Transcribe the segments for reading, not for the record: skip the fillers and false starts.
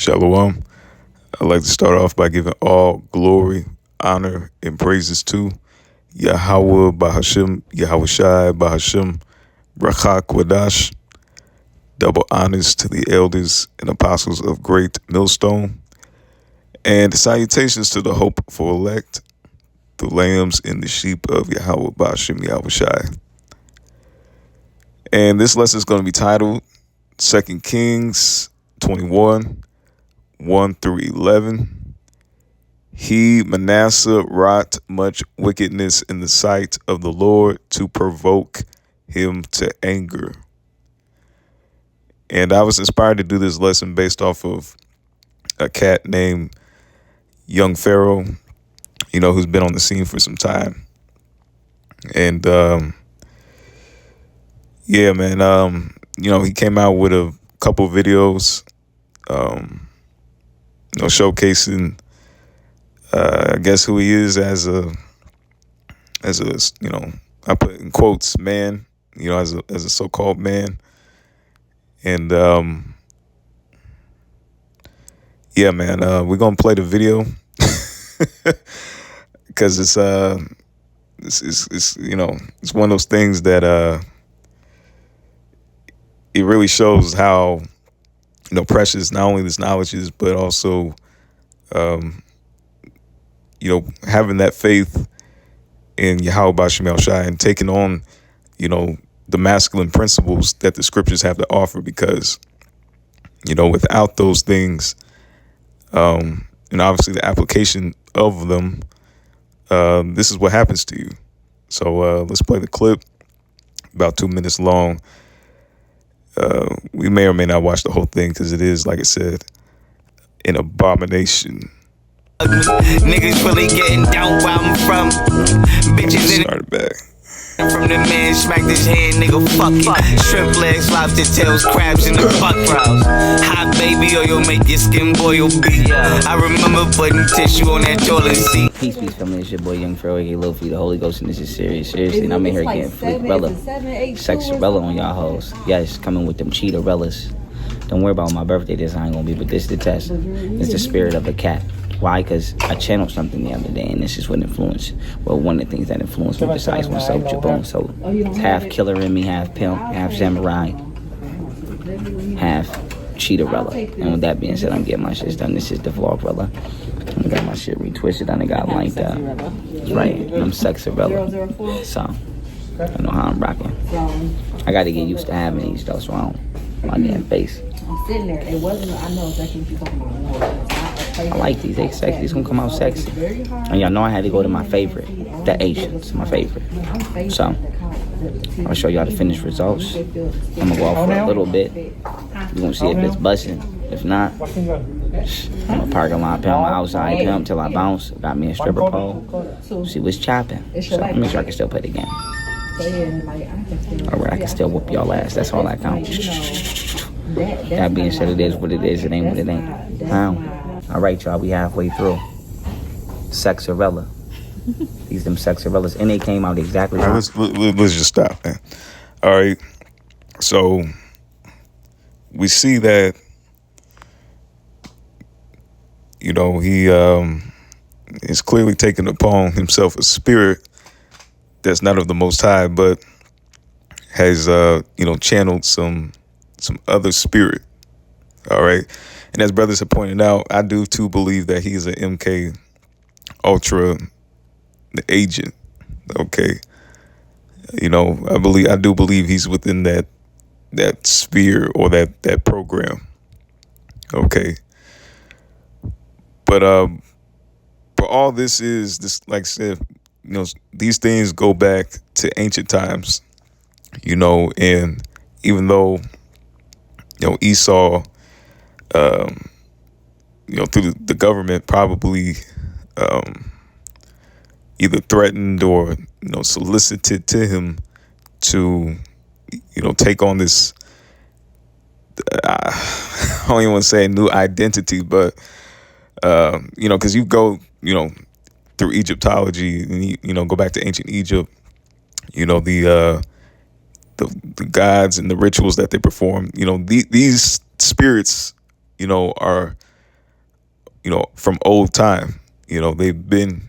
Shalom. I'd like to start off by giving all glory, honor, and praises to Yahweh Bahashim, Yahweh Shai Bahashim, Rachak Wadash. Double honors to the elders and apostles of Great Millstone. And salutations to the hopeful elect, the lambs and the sheep of Yahweh Bahashim, Yahweh Shai. And this lesson is going to be titled 2 Kings 21, 1 through 11. Manasseh, wrought much wickedness in the sight of the Lord to provoke him to anger. And I was inspired to do this lesson based off of a cat named Young Pharaoh, who's been on the scene for some time. And, he came out with a couple videos, showcasing, I guess, who he is as a, I put in quotes, man, as a so-called man. And, we're going to play the video because it's one of those things that, it really shows how, precious not only this knowledge is, but also, having that faith in Yahweh Bashim Shai and taking on, the masculine principles that the scriptures have to offer, because, without those things, and obviously the application of them, this is what happens to you. So let's play the clip, about 2 minutes long. We may or may not watch the whole thing because it is, like I said, an abomination. Niggas really getting down where I'm from. Bitches in Started back. From the man, smacked his hand, nigga, fuck it. Shrimp legs, lobster tails, crabs in the buck brows. Hot baby, or you'll make your skin boil beat. I remember putting tissue on that toilet seat. Peace, family. It's your boy Young Pharaoh, aka Lil Fee, the Holy Ghost, and this is serious. Seriously, and I'm in here getting freak-rella, sex-rella on y'all hoes. Yes, coming with them cheetah-rellas. Don't worry about my birthday, this I ain't gonna be, but this the test. It's the spirit of a cat. Why? Because I channeled something the other day, and this is what influenced. Well, one of the things that influenced me besides myself, Jabon. So it's half killer in me, half pimp, half samurai, half cheetah-rella. And with that being said, I'm getting my shit done. This is the vlog-rella. I got my shit retwisted, and I got linked up. That's right, I'm sex-rella. So I know how I'm rocking. I got to get used to having these, though, so I don't my damn face. I'm sitting there. It wasn't. I know exactly what you're talking about. I like these. They sexy. These gonna come out sexy. And y'all know I had to go to my favorite, the Asians, my favorite. So I'll show y'all the finished results. I'm gonna go out for a little bit. We're gonna see if it's busting. If not, I'm a parking lot pimp, I'm outside pimp till I bounce. Got me a stripper pole. See what's chopping. So let me make sure I can still play the game. Alright, I can still whoop y'all ass. That's all that counts. That being said, it is what it is. It ain't what it ain't. Alright, y'all, we halfway through. Sexarella. These them Sexarellas. And they came out exactly right. Let's just stop, man. Alright. So we see that, he is clearly taking upon himself a spirit that's not of the Most High, but has, channeled some other spirit. All right. And as brothers have pointed out, I do too believe that he's an MK Ultra agent. Okay. I do believe he's within that sphere or that program. Okay. But all this is this, like I said, these things go back to ancient times, and even though, Esau, through the government probably either threatened or, solicited to him to, take on this, I don't even want to say a new identity, but, because you go, through Egyptology and, go back to ancient Egypt, the gods and the rituals that they perform, these spirits, are from old time. They've been,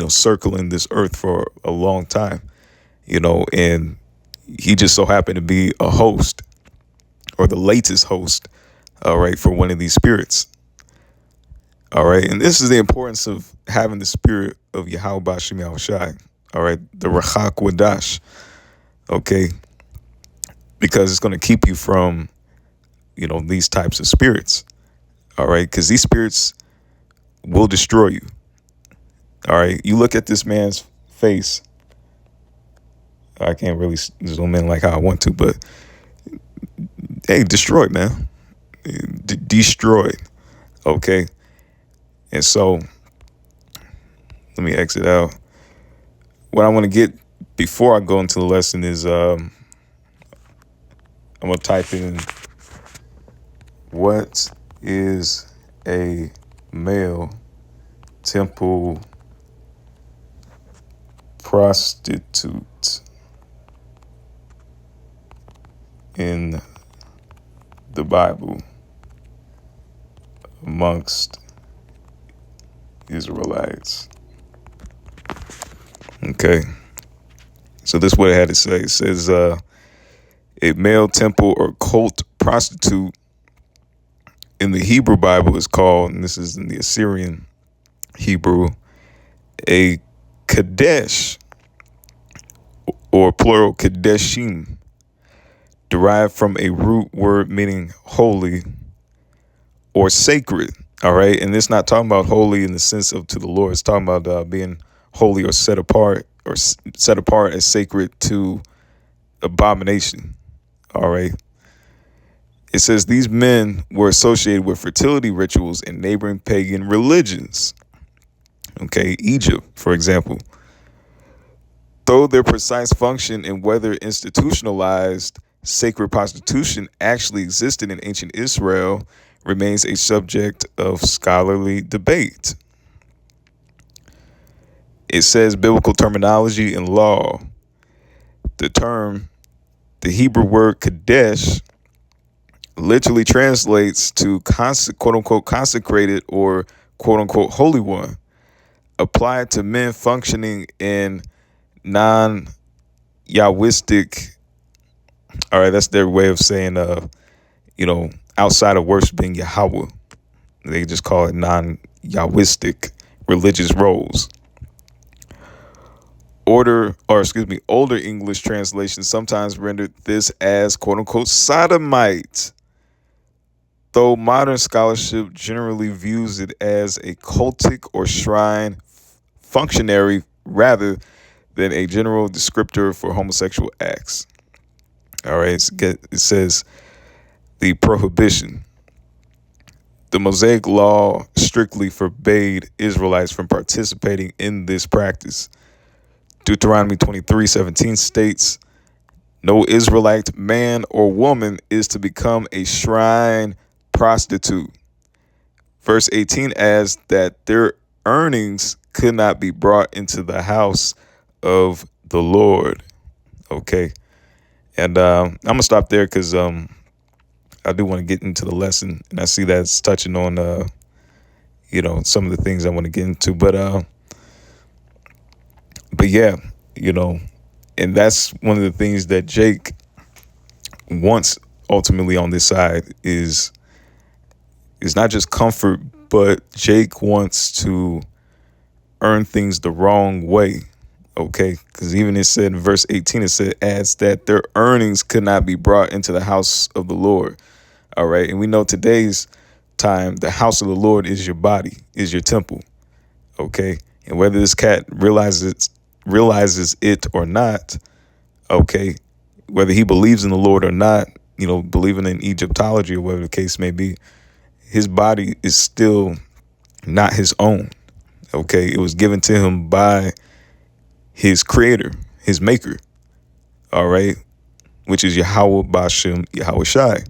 circling this earth for a long time, and he just so happened to be a host, or the latest host, all right, for one of these spirits. All right. And this is the importance of having the spirit of Yahweh Bashim Yahushai. All right. The Rachak Wadash. Okay. Because it's going to keep you from, these types of spirits. All right. Because these spirits will destroy you. All right. You look at this man's face. I can't really zoom in like how I want to, but hey, destroyed, man. Destroyed. Okay. And so let me exit out. What I want to get before I go into the lesson is I'm going to type in, what is a male temple prostitute in the Bible amongst Israelites? Okay. So this is what it had to say. It says, a male temple or cult prostitute in the Hebrew Bible is called, and this is in the Assyrian Hebrew, a Kadesh, or plural Kadeshim, derived from a root word meaning holy or sacred. All right. And it's not talking about holy in the sense of to the Lord. It's talking about being holy or set apart as sacred to abomination. All right. It says these men were associated with fertility rituals in neighboring pagan religions. Okay. Egypt, for example. Though their precise function and whether institutionalized sacred prostitution actually existed in ancient Israel remains a subject of scholarly debate. It says biblical terminology and law. The Hebrew word Kadesh, literally translates to quote unquote consecrated or quote unquote holy one, applied to men functioning in non-Yahwistic. All right, that's their way of saying, outside of worshiping Yahweh. They just call it non-Yahwistic religious roles. Older English translations sometimes rendered this as quote unquote sodomite, though modern scholarship generally views it as a cultic or shrine functionary rather than a general descriptor for homosexual acts. All right, it says the prohibition. The Mosaic law strictly forbade Israelites from participating in this practice. Deuteronomy 23:17 states, no Israelite man or woman is to become a shrine prostitute. Verse 18 adds that their earnings could not be brought into the house of the Lord. Okay. And I'm going to stop there because I do want to get into the lesson. And I see that's touching on, some of the things I want to get into. But yeah, and that's one of the things that Jake wants ultimately on this side is not just comfort, but Jake wants to earn things the wrong way. Okay, because even it said in verse 18, it adds that their earnings could not be brought into the house of the Lord. All right, and we know today's time, the house of the Lord is your body, is your temple. Okay, and whether this cat realizes it or not, okay, whether he believes in the Lord or not, believing in Egyptology or whatever the case may be, his body is still not his own. Okay, it was given to him by his creator, his maker, all right, which is Yahweh Bashim Yahushai.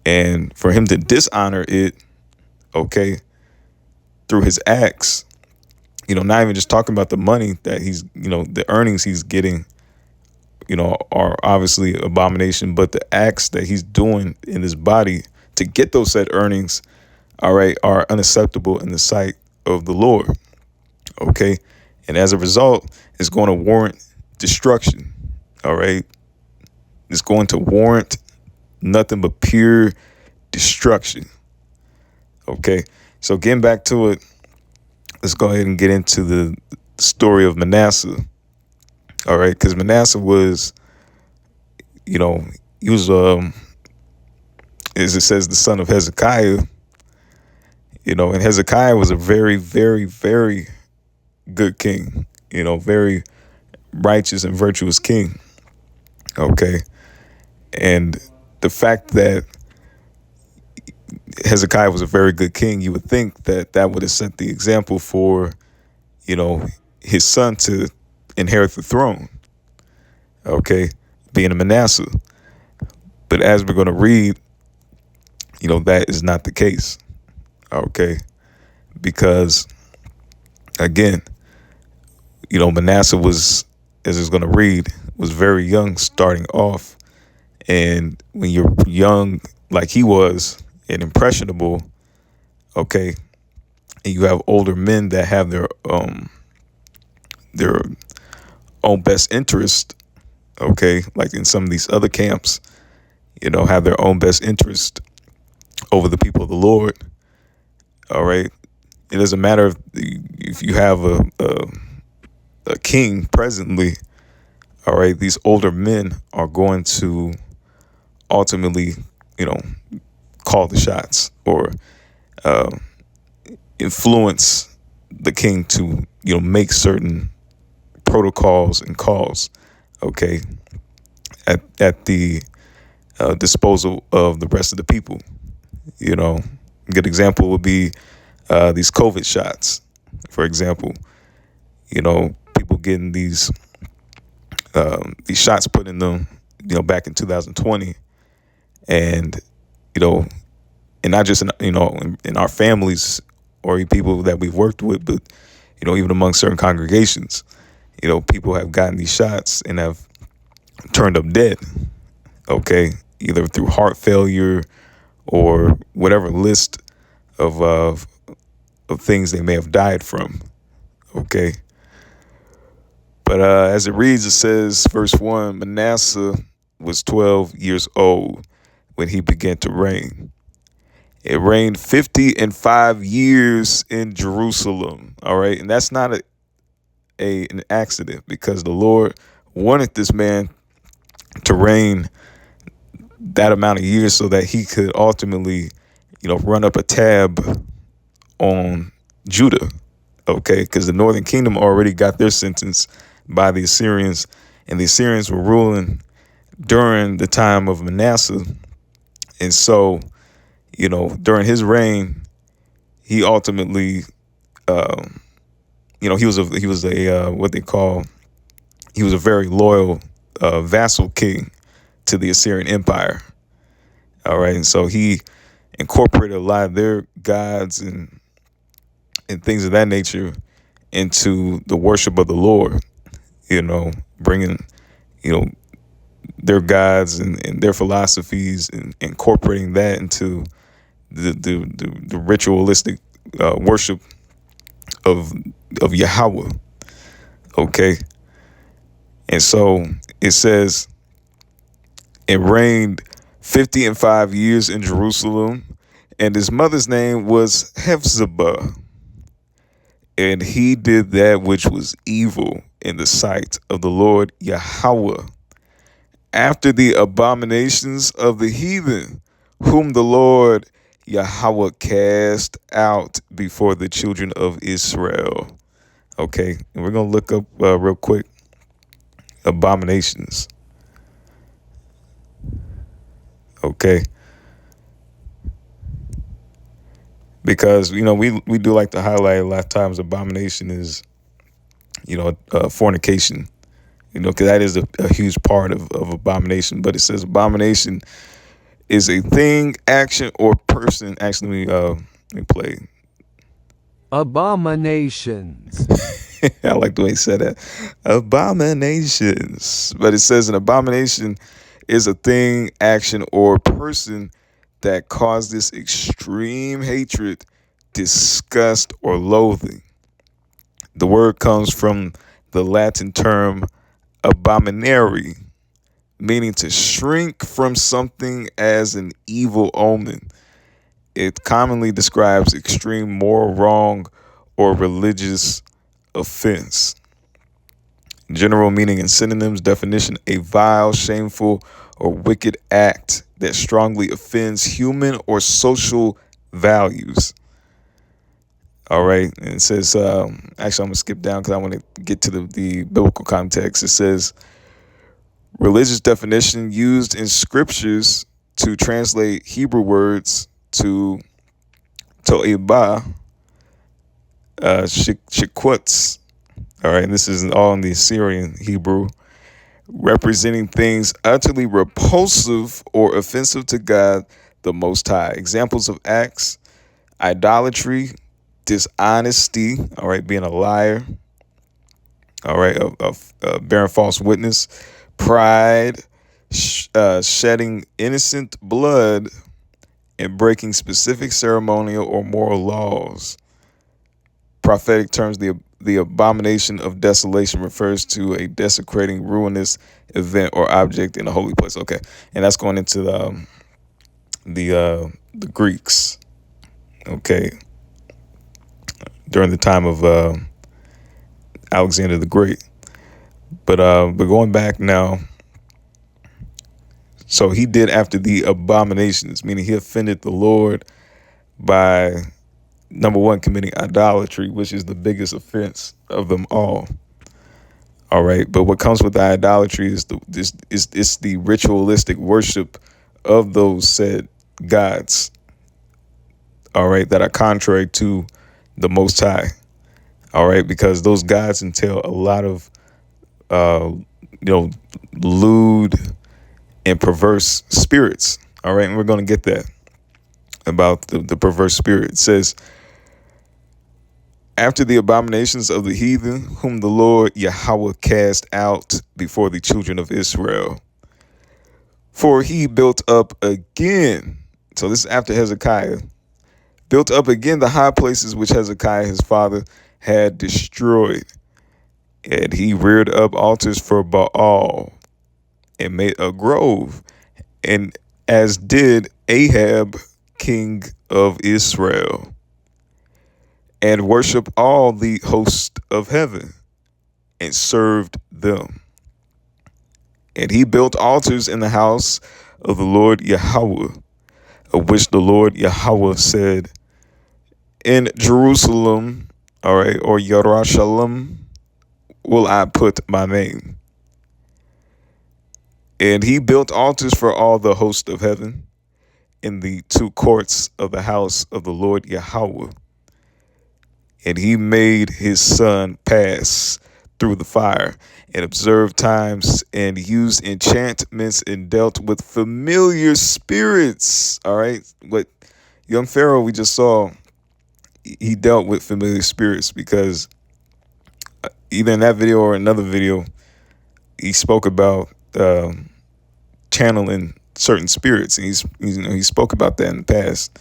And for him to dishonor it, okay, through his acts, not even just talking about the money that he's, the earnings he's getting, are obviously abomination, but the acts that he's doing in his body to get those said earnings all right, are unacceptable in the sight of the Lord. Okay. And as a result, it's going to warrant destruction. All right. It's going to warrant nothing but pure destruction. Okay. So getting back to it, let's go ahead and get into the story of Manasseh. All right. Because Manasseh was, he was, as it says, the son of Hezekiah. And Hezekiah was a very, very, very good king, very righteous and virtuous king. Okay. And the fact that Hezekiah was a very good king, you would think that that would have set the example for, his son to inherit the throne. Okay. Being a Manasseh. But as we're going to read, that is not the case. Okay. Because again, Manasseh was, as it's going to read, was very young starting off. And when you're young, like he was, and impressionable, okay, and you have older men that have their own best interest, okay, like in some of these other camps, have their own best interest over the people of the Lord. All right. It doesn't matter if you have a king presently. All right. These older men are going to ultimately, call the shots or influence the king to, make certain protocols and calls, okay, at the disposal of the rest of the people. A good example would be these COVID shots, for example. People getting these shots put in them, back in 2020, and and not just in our families or people that we've worked with, but even among certain congregations, people have gotten these shots and have turned up dead. Okay, either through heart failure or whatever list of things they may have died from. Okay. But as it reads, it says, verse 1, Manasseh was 12 years old when he began to reign. It reigned 55 years in Jerusalem. All right. And that's not an accident, because the Lord wanted this man to reign that amount of years so that he could ultimately, run up a tab on Judah. Okay. Because the northern kingdom already got their sentence by the Assyrians, and the Assyrians were ruling during the time of Manasseh. And so, during his reign, he ultimately, he was a very loyal vassal king to the Assyrian Empire. All right. And so he incorporated a lot of their gods and things of that nature into the worship of the Lord, bringing, their gods and their philosophies and incorporating that into the ritualistic worship of Yahweh. Okay. And so it says it reigned 55 years in Jerusalem, and his mother's name was Hephzibah. And he did that which was evil in the sight of the Lord Yahweh, after the abominations of the heathen, whom the Lord Yahweh cast out before the children of Israel. Okay, and we're going to look up real quick abominations. Okay. Because, we do like to highlight a lot of times abomination is, fornication, because that is a huge part of abomination. But it says abomination is a thing, action, or person. Actually, let me play. Abominations. I like the way he said that. Abominations. But it says an abomination is a thing, action, or person that cause this extreme hatred, disgust, or loathing. The word comes from the Latin term abominare, meaning to shrink from something as an evil omen. It commonly describes extreme moral wrong or religious offense. General meaning and synonyms: definition: a vile, shameful, or wicked act that strongly offends human or social values. All right, and it says, actually, I'm going to skip down because I want to get to the biblical context. It says, religious definition used in scriptures to translate Hebrew words to to'ibah, shikwutz. All right, and this is all in the Assyrian Hebrew, representing things utterly repulsive or offensive to God the Most High. Examples of acts: idolatry, dishonesty, all right, being a liar, all right, bearing false witness, pride, shedding innocent blood, and breaking specific ceremonial or moral laws. Prophetic terms: the abomination of desolation refers to a desecrating, ruinous event or object in a holy place. Okay, and that's going into the Greeks. Okay, during the time of Alexander the Great. But going back now, so he did after the abominations, meaning he offended the Lord by, number one, committing idolatry, which is the biggest offense of them all. All right, but what comes with the idolatry is the ritualistic worship of those said gods. All right, that are contrary to the Most High. All right, because those gods entail a lot of lewd and perverse spirits. All right, and we're going to get that about the perverse spirit. It says, after the abominations of the heathen, whom the Lord Yahweh cast out before the children of Israel. For he built up again, so this is after Hezekiah, built up again the high places which Hezekiah his father had destroyed. And he reared up altars for Baal and made a grove, and as did Ahab, king of Israel, and worshiped all the host of heaven and served them. And he built altars in the house of the Lord Yahweh, of which the Lord Yahweh said, in Jerusalem, all right, or Yerushalayim, will I put my name. And he built altars for all the host of heaven in the two courts of the house of the Lord Yahweh. And he made his son pass through the fire and observed times and used enchantments and dealt with familiar spirits. All right. What young Pharaoh we just saw, he dealt with familiar spirits because either in that video or another video, he spoke about channeling certain spirits. And he spoke about that in the past,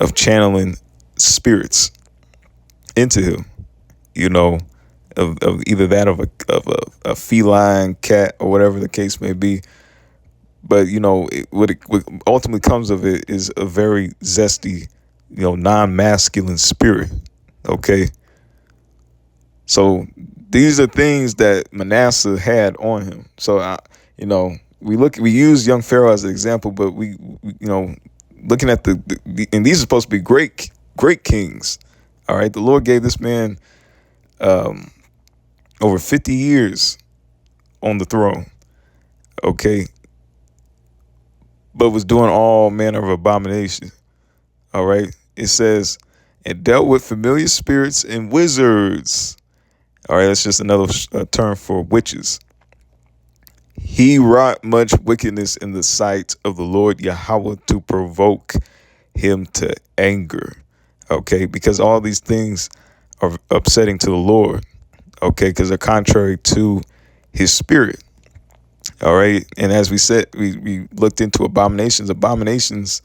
of channeling spirits into him, of either that of a feline cat or whatever the case may be. But what ultimately comes of it is a very zesty, non-masculine spirit. Okay, so these are things that Manasseh had on him. So we use young Pharaoh as an example, but we looking at the and these are supposed to be great kings. All right, the Lord gave this man over 50 years on the throne. Okay, but was doing all manner of abomination. All right, it says, and dealt with familiar spirits and wizards. All right, that's just another term for witches. He wrought much wickedness in the sight of the Lord Yahweh to provoke him to anger. Okay, because all these things are upsetting to the Lord. Okay, because they're contrary to his spirit. All right. And as we said, we looked into abominations. Abominations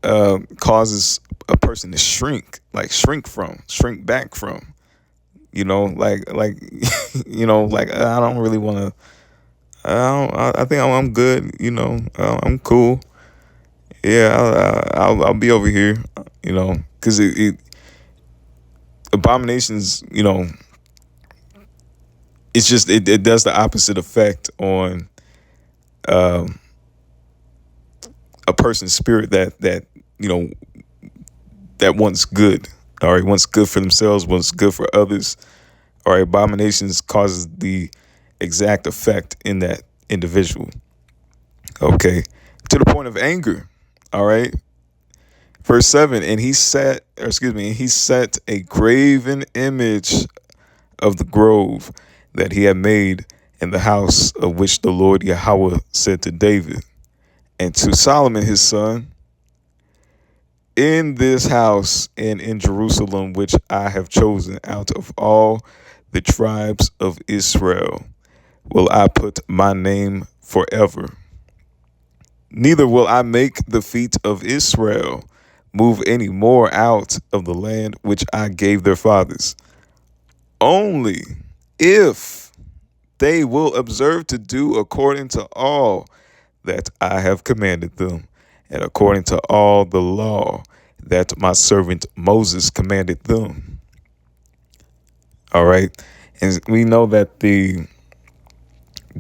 causes a person to shrink back from, like I don't really want to. I think I'm good. I'm cool. Yeah, I'll be over here. Because abominations. It's just it does the opposite effect on a person's spirit that wants good. All right, wants good for themselves, wants good for others. All right, abominations causes the exact effect in that individual. Okay, to the point of anger. All right, verse 7. And he set a graven image of the grove that he had made in the house of which the Lord Yahweh said to David and to Solomon his son, in this house and in Jerusalem, which I have chosen out of all the tribes of Israel, will I put my name forever. Neither will I make the feet of Israel move any more out of the land which I gave their fathers, only if they will observe to do according to all that I have commanded them, and according to all the law that my servant Moses commanded them. All right. And we know that the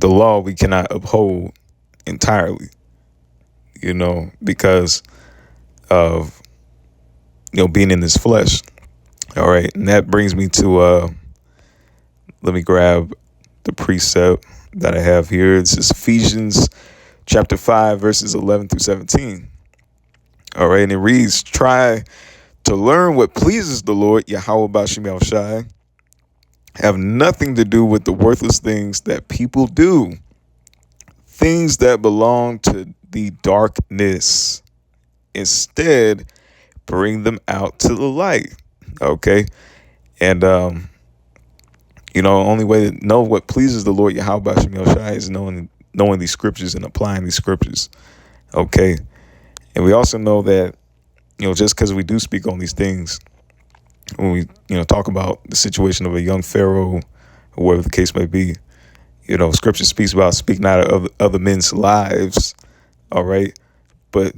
law we cannot uphold entirely, because of being in this flesh. All right. And that brings me to let me grab the precept that I have here. This is Ephesians chapter 5, verses 11 through 17. All right. And it reads, try to learn what pleases the Lord, Yahweh Bashim Yahushai. Have nothing to do with the worthless things that people do, things that belong to the darkness. Instead, bring them out to the light. Okay. And, only way to know what pleases the Lord Yahweh Bashim Yahushai is knowing these scriptures and applying these scriptures. Okay. And we also know that, just because we do speak on these things, when we, talk about the situation of a young Pharaoh, or whatever the case may be, scripture speaks about speak not of other men's lives. All right. But,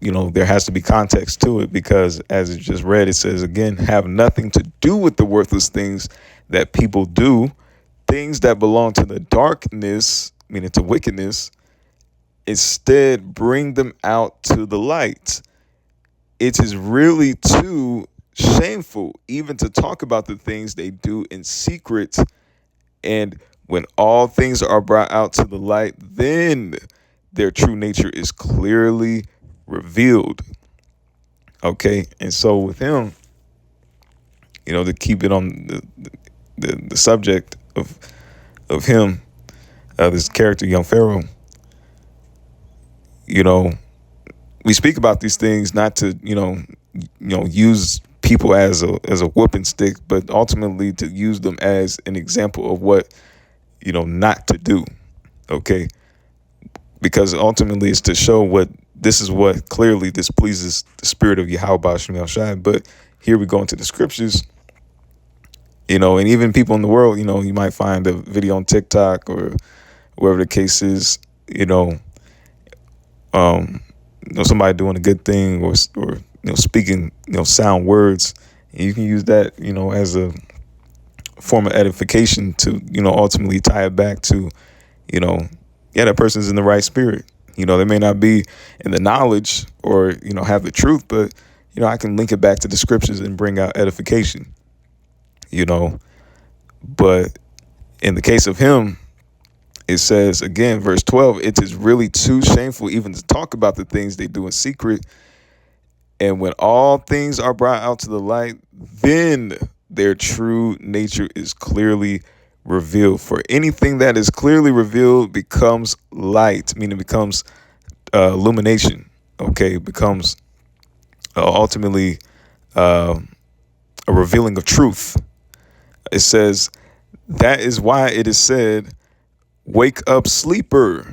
there has to be context to it, because as it just read, it says, again, have nothing to do with the worthless things that people do, things that belong to the darkness, meaning to wickedness. Instead, bring them out to the light. It is really too shameful even to talk about the things they do in secret. And when all things are brought out to the light, then their true nature is clearly revealed. Okay. And so with him, to keep it on the subject of him, this character, young Pharaoh, we speak about these things not to, use people as a whooping stick, but ultimately to use them as an example of what, not to do. Okay. Because ultimately it's to show this is what clearly displeases the spirit of Yahweh Bashim Yahushai. But here we go into the scriptures, and even people in the world, you might find a video on TikTok or wherever the case is, somebody doing a good thing or speaking, sound words. And you can use that, as a form of edification to, ultimately tie it back to, that person's in the right spirit. They may not be in the knowledge or, have the truth, but, I can link it back to the scriptures and bring out edification, But in the case of him, it says, again, verse 12, it is really too shameful even to talk about the things they do in secret. And when all things are brought out to the light, then their true nature is clearly revealed. For anything that is clearly revealed becomes light, meaning becomes illumination. Okay, it becomes ultimately a revealing of truth. It says, that is why it is said, Wake up, sleeper,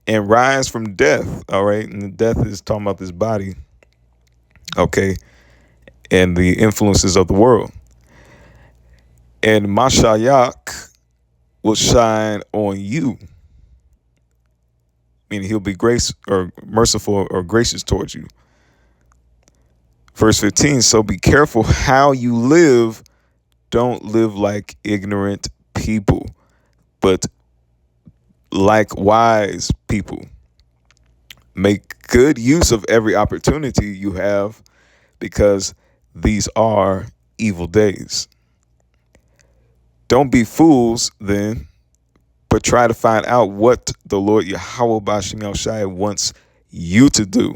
and rise from death. All right. And the death is talking about this body. Okay. And the influences of the world. And Mashayak will shine on you. Meaning he'll be grace or merciful or gracious towards you. Verse 15, so be careful how you live. Don't live like ignorant people, but like wise people. Make good use of every opportunity you have, because these are evil days. Don't be fools then, but try to find out what the Lord Yahweh Bashim El Shai wants you to do.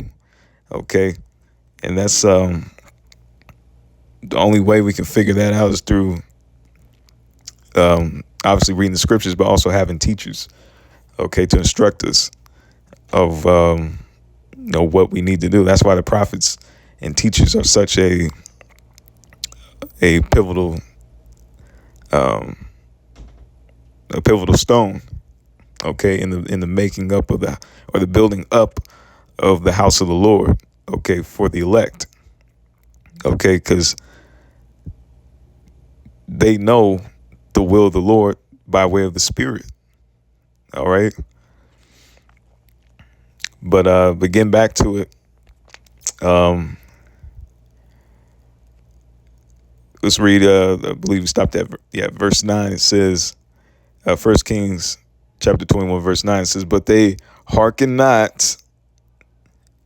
Okay? And that's the only way we can figure that out is through obviously reading the scriptures, but also having teachers, okay, to instruct us of what we need to do. That's why the prophets and teachers are such a pivotal stone, okay, in the making up of the building up of the house of the Lord, okay, for the elect, okay, because they know the will of the Lord by way of the Spirit. All right. But getting back to it, let's read, I believe we stopped at verse 9. It says, 1 Kings chapter 21, verse 9, it says, but they hearken not,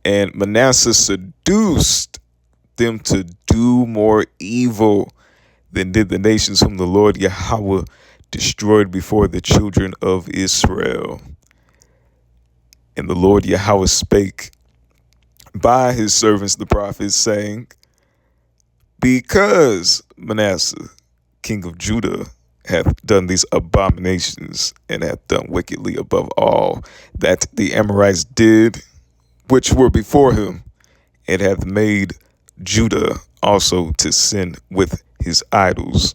and Manasseh seduced them to do more evil than did the nations whom the Lord Yahweh destroyed before the children of Israel. And the Lord Yahweh spake by his servants the prophets, saying, because Manasseh, king of Judah, hath done these abominations, and hath done wickedly above all that the Amorites did, which were before him, and hath made Judah also to sin with his idols.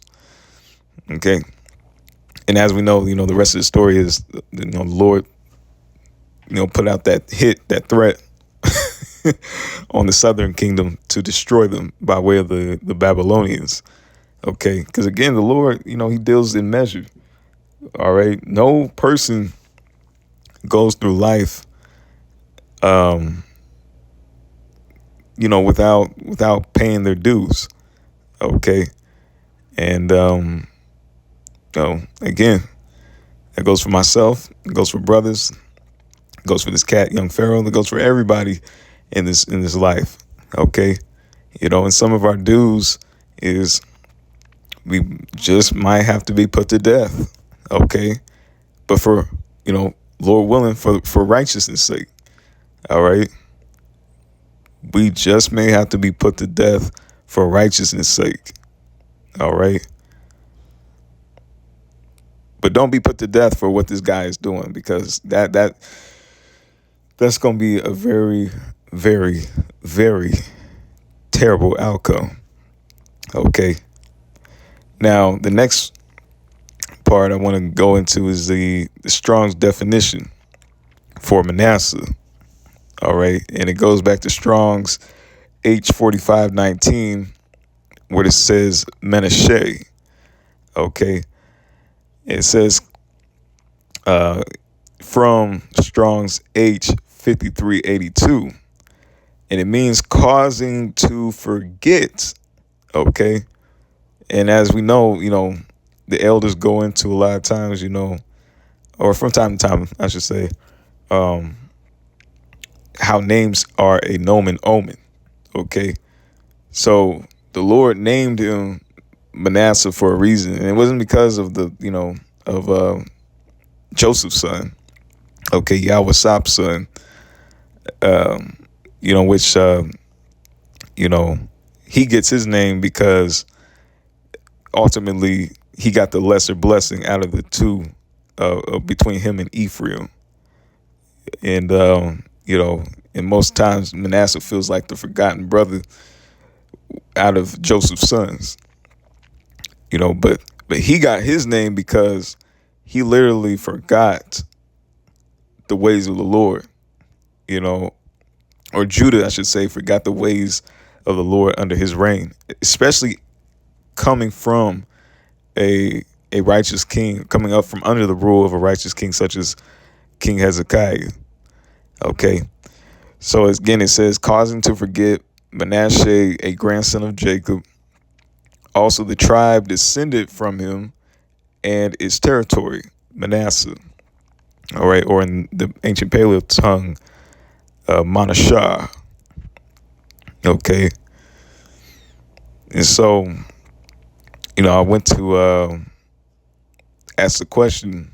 Okay. And as we know, the rest of the story is, the Lord, put out that threat on the southern kingdom to destroy them by way of the Babylonians. Okay. Because again, the Lord, he deals in measure. All right. No person goes through life, without paying their dues. Okay. And, again, that goes for myself. It goes for brothers. It goes for this cat, young Pharaoh. It goes for everybody in this life. Okay. And some of our dues is we just might have to be put to death. Okay. But for, Lord willing, for righteousness' sake. All right. We just may have to be put to death for righteousness' sake. All right. But don't be put to death for what this guy is doing, because that's going to be a very, very, very terrible outcome. Okay. Now, the next part I want to go into is the Strong's definition for Manasseh. All right. And it goes back to Strong's H4519, where it says Menashe. Okay. It says from Strong's H5382, and it means causing to forget. Okay. And as we know, the elders go into a lot of times, or from time to time, I should say, how names are a nomen omen. Okay. So the Lord named him Manasseh for a reason, and it wasn't because of of Joseph's son, okay, Yahweh's son, which he gets his name because ultimately he got the lesser blessing out of the two, between him and Ephraim, and and most times Manasseh feels like the forgotten brother out of Joseph's sons. But he got his name because he literally forgot the ways of the Lord, you know, or Judah, I should say, forgot the ways of the Lord under his reign, especially coming from a righteous king, coming up from under the rule of a righteous king such as King Hezekiah. Okay. So again, it says, causing to forget Manasseh, a grandson of Jacob, also the tribe descended from him and its territory, Manasseh. All right. Or in the ancient Paleo tongue, Manasseh. Okay. And so, I went to ask the question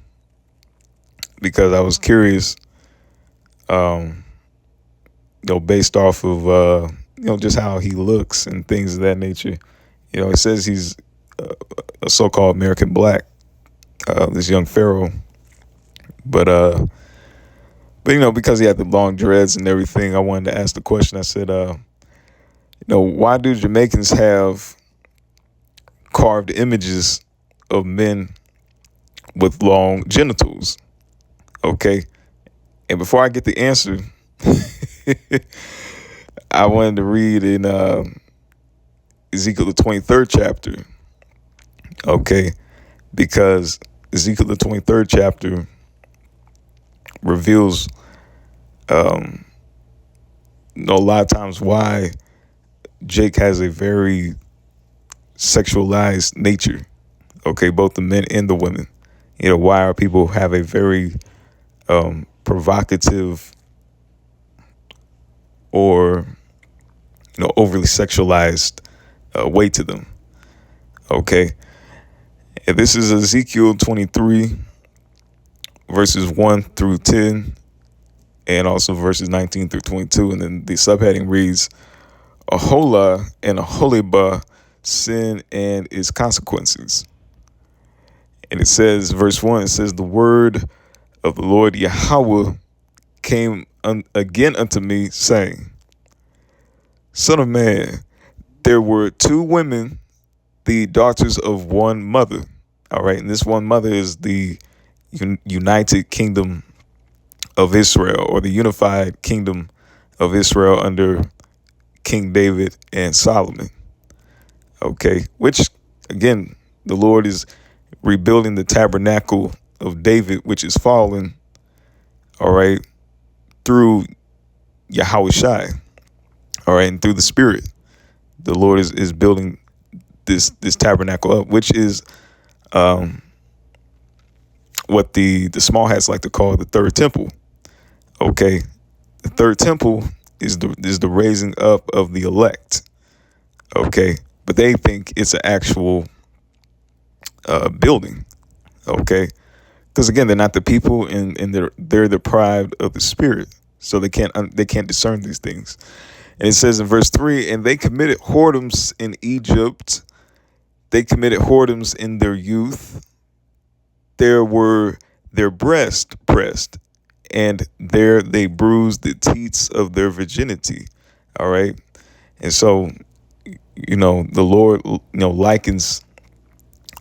because I was curious, based off of, just how he looks and things of that nature. It says he's a so-called American black, this young pharaoh. But because he had the long dreads and everything, I wanted to ask the question. I said, why do Jamaicans have carved images of men with long genitals? Okay. And before I get the answer, I wanted to read in Ezekiel the 23rd chapter. Okay. Because Ezekiel the 23rd chapter reveals a lot of times why Jake has a very sexualized nature. Okay, both the men and the women. Why our people have a very provocative or overly sexualized way to them. Okay, and this is Ezekiel 23 verses 1 through 10, and also verses 19 through 22, and then the subheading reads, Aholah and Aholibah, sin and its consequences. And it says, verse 1, it says, the word of the Lord Yahweh came again unto me, saying, Son of man, there were two women, the daughters of one mother. All right, and this one mother is the United Kingdom of Israel, or the unified kingdom of Israel under King David and Solomon. Okay, which again, the Lord is rebuilding the tabernacle of David, which is fallen, all right, through Yahweh, all right, and through the Spirit. The Lord is building this tabernacle up, which is what the small hats like to call the third temple. Okay, the third temple is the raising up of the elect. Okay, but they think it's an actual building. Okay, because again, they're not the people, and they're deprived of the Spirit, so they can't discern these things. And it says in verse 3, and they committed whoredoms in Egypt. They committed whoredoms in their youth. There were their breasts pressed, and there they bruised the teats of their virginity. All right. And so, the Lord, likens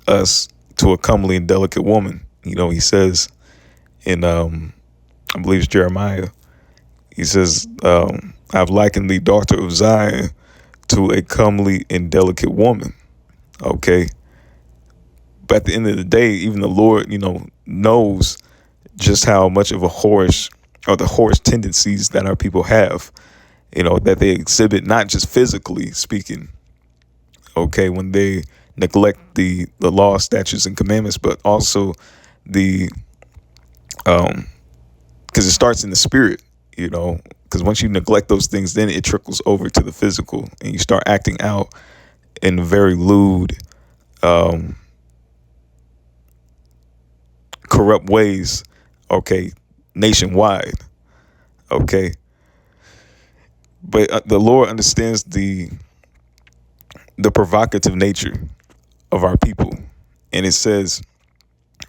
us to a comely and delicate woman. He says in, I believe it's Jeremiah, he says, I've likened the daughter of Zion to a comely and delicate woman. Okay. But at the end of the day, even the Lord, knows just how much of the whorish tendencies that our people have, that they exhibit, not just physically speaking, okay, when they neglect the law, statutes, and commandments, but also because it starts in the spirit, because once you neglect those things, then it trickles over to the physical, and you start acting out in very lewd, corrupt ways, okay, nationwide, okay. But the Lord understands the provocative nature of our people. And it says,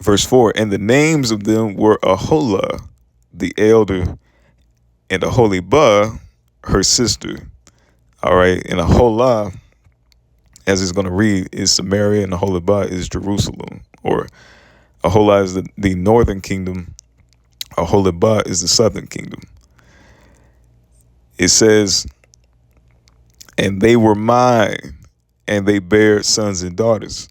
verse 4, and the names of them were Aholah, the elder, and Aholibah, her sister. All right, and Aholah, as it's going to read, is Samaria, and Aholibah is Jerusalem, or Aholah is the northern kingdom. Aholibah is the southern kingdom. It says, and they were mine, and they bare sons and daughters.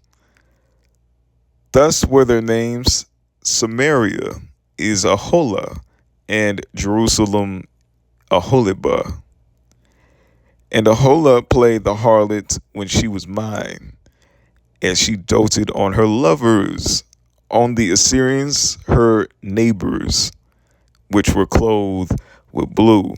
Thus were their names: Samaria is Aholah, and Jerusalem Aholibah. And Aholah played the harlot when she was mine, and she doted on her lovers, on the Assyrians, her neighbors, which were clothed with blue,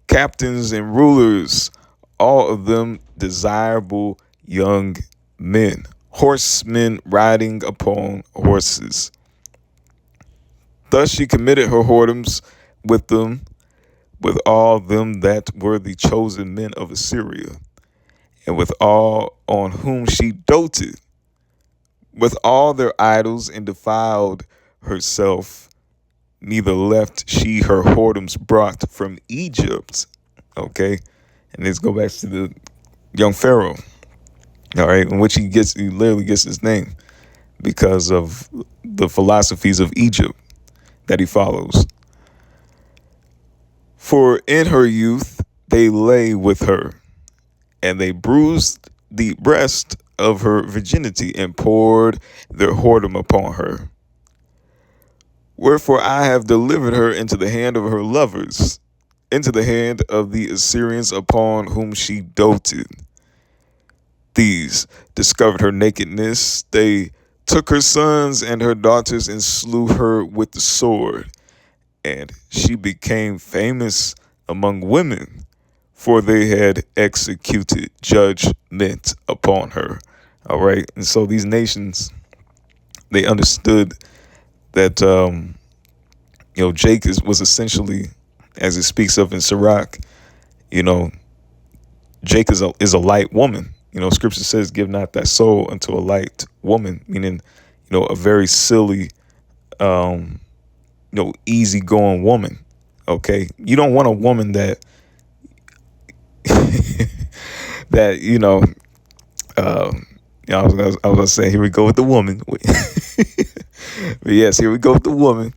captains and rulers, all of them desirable young men, horsemen riding upon horses. Thus she committed her whoredoms with them, with all them that were the chosen men of Assyria, and with all on whom she doted, with all their idols, and defiled herself. Neither left she her whoredoms brought from Egypt. Okay, and let's go back to the young Pharaoh. All right, in which he literally gets his name because of the philosophies of Egypt that he follows. For in her youth they lay with her, and they bruised the breast of her virginity, and poured their whoredom upon her. Wherefore I have delivered her into the hand of her lovers, into the hand of the Assyrians upon whom she doted. These discovered her nakedness. They took her sons and her daughters and slew her with the sword. And she became famous among women, for they had executed judgment upon her. All right. And so these nations, they understood that, Jake was essentially, as it speaks of in Sirach, Jake is a light woman. Scripture says, give not thy soul unto a light woman, meaning, a very silly, easygoing woman. Okay. You don't want a woman that, I was going to say, here we go with the woman. But yes, here we go with the woman.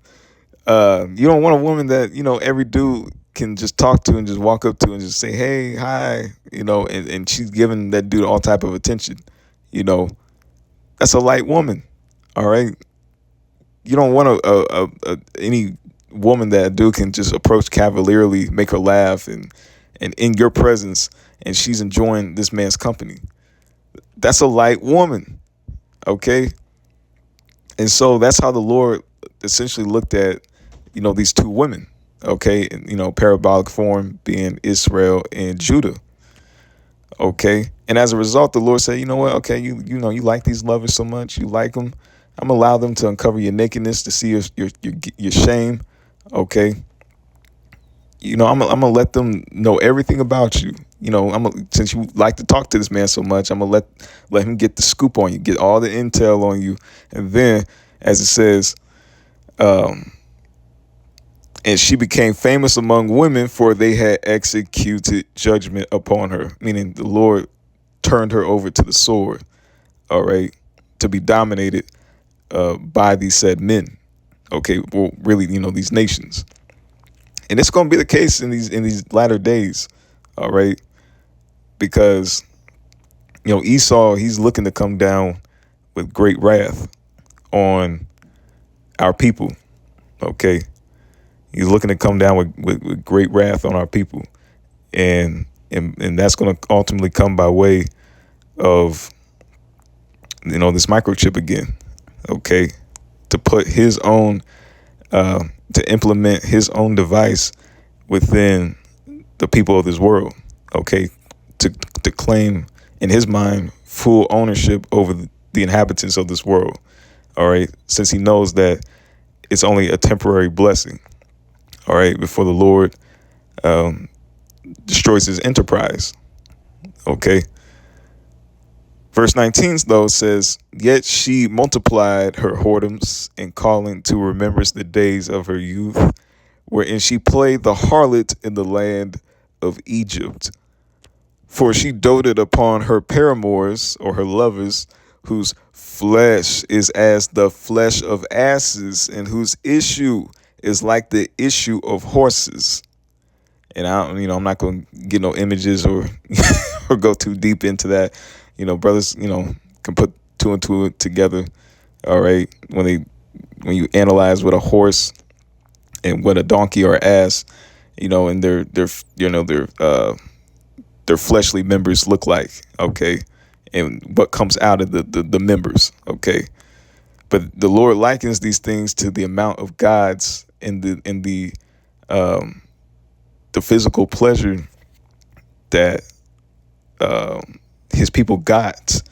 You don't want a woman that, every dude can just talk to and just walk up to and just say, hey, hi, and she's giving that dude all type of attention. That's a light woman. All right. You don't want any woman that a dude can just approach cavalierly, make her laugh, and in your presence, and she's enjoying this man's company. That's a light woman. Okay. And so that's how the Lord essentially looked at, these two women. Okay. And, parabolic form being Israel and Judah. Okay. And as a result, the Lord said, you know what? Okay. You like these lovers so much. You like them. I'm gonna allow them to uncover your nakedness, to see your shame. Okay. I'm gonna let them know everything about you. Since you like to talk to this man so much, I'm gonna let him get the scoop on you, get all the intel on you, and then, as it says, and she became famous among women, for they had executed judgment upon her, meaning the Lord turned her over to the sword. All right, to be dominated by these said men. Okay, well, really, these nations. And it's going to be the case in these latter days, all right? Because, Esau, he's looking to come down with great wrath on our people, okay? He's looking to come down with great wrath on our people. And that's going to ultimately come by way of, this microchip again, okay? To put his own, to implement his own device within the people of this world, okay, to claim in his mind full ownership over the inhabitants of this world, all right, since he knows that it's only a temporary blessing, all right, before the Lord destroys his enterprise, okay. Verse 19, though, says, yet she multiplied her whoredoms, and calling to remembrance the days of her youth, wherein she played the harlot in the land of Egypt. For she doted upon her paramours, or her lovers, whose flesh is as the flesh of asses, and whose issue is like the issue of horses. And I'm not going to get no images or or go too deep into that. Brothers, can put two and two together. All right, when you analyze what a horse and what a donkey or ass, and their fleshly members look like, okay, and what comes out of the members, okay. But the Lord likens these things to the amount of gods in the physical pleasure that his people got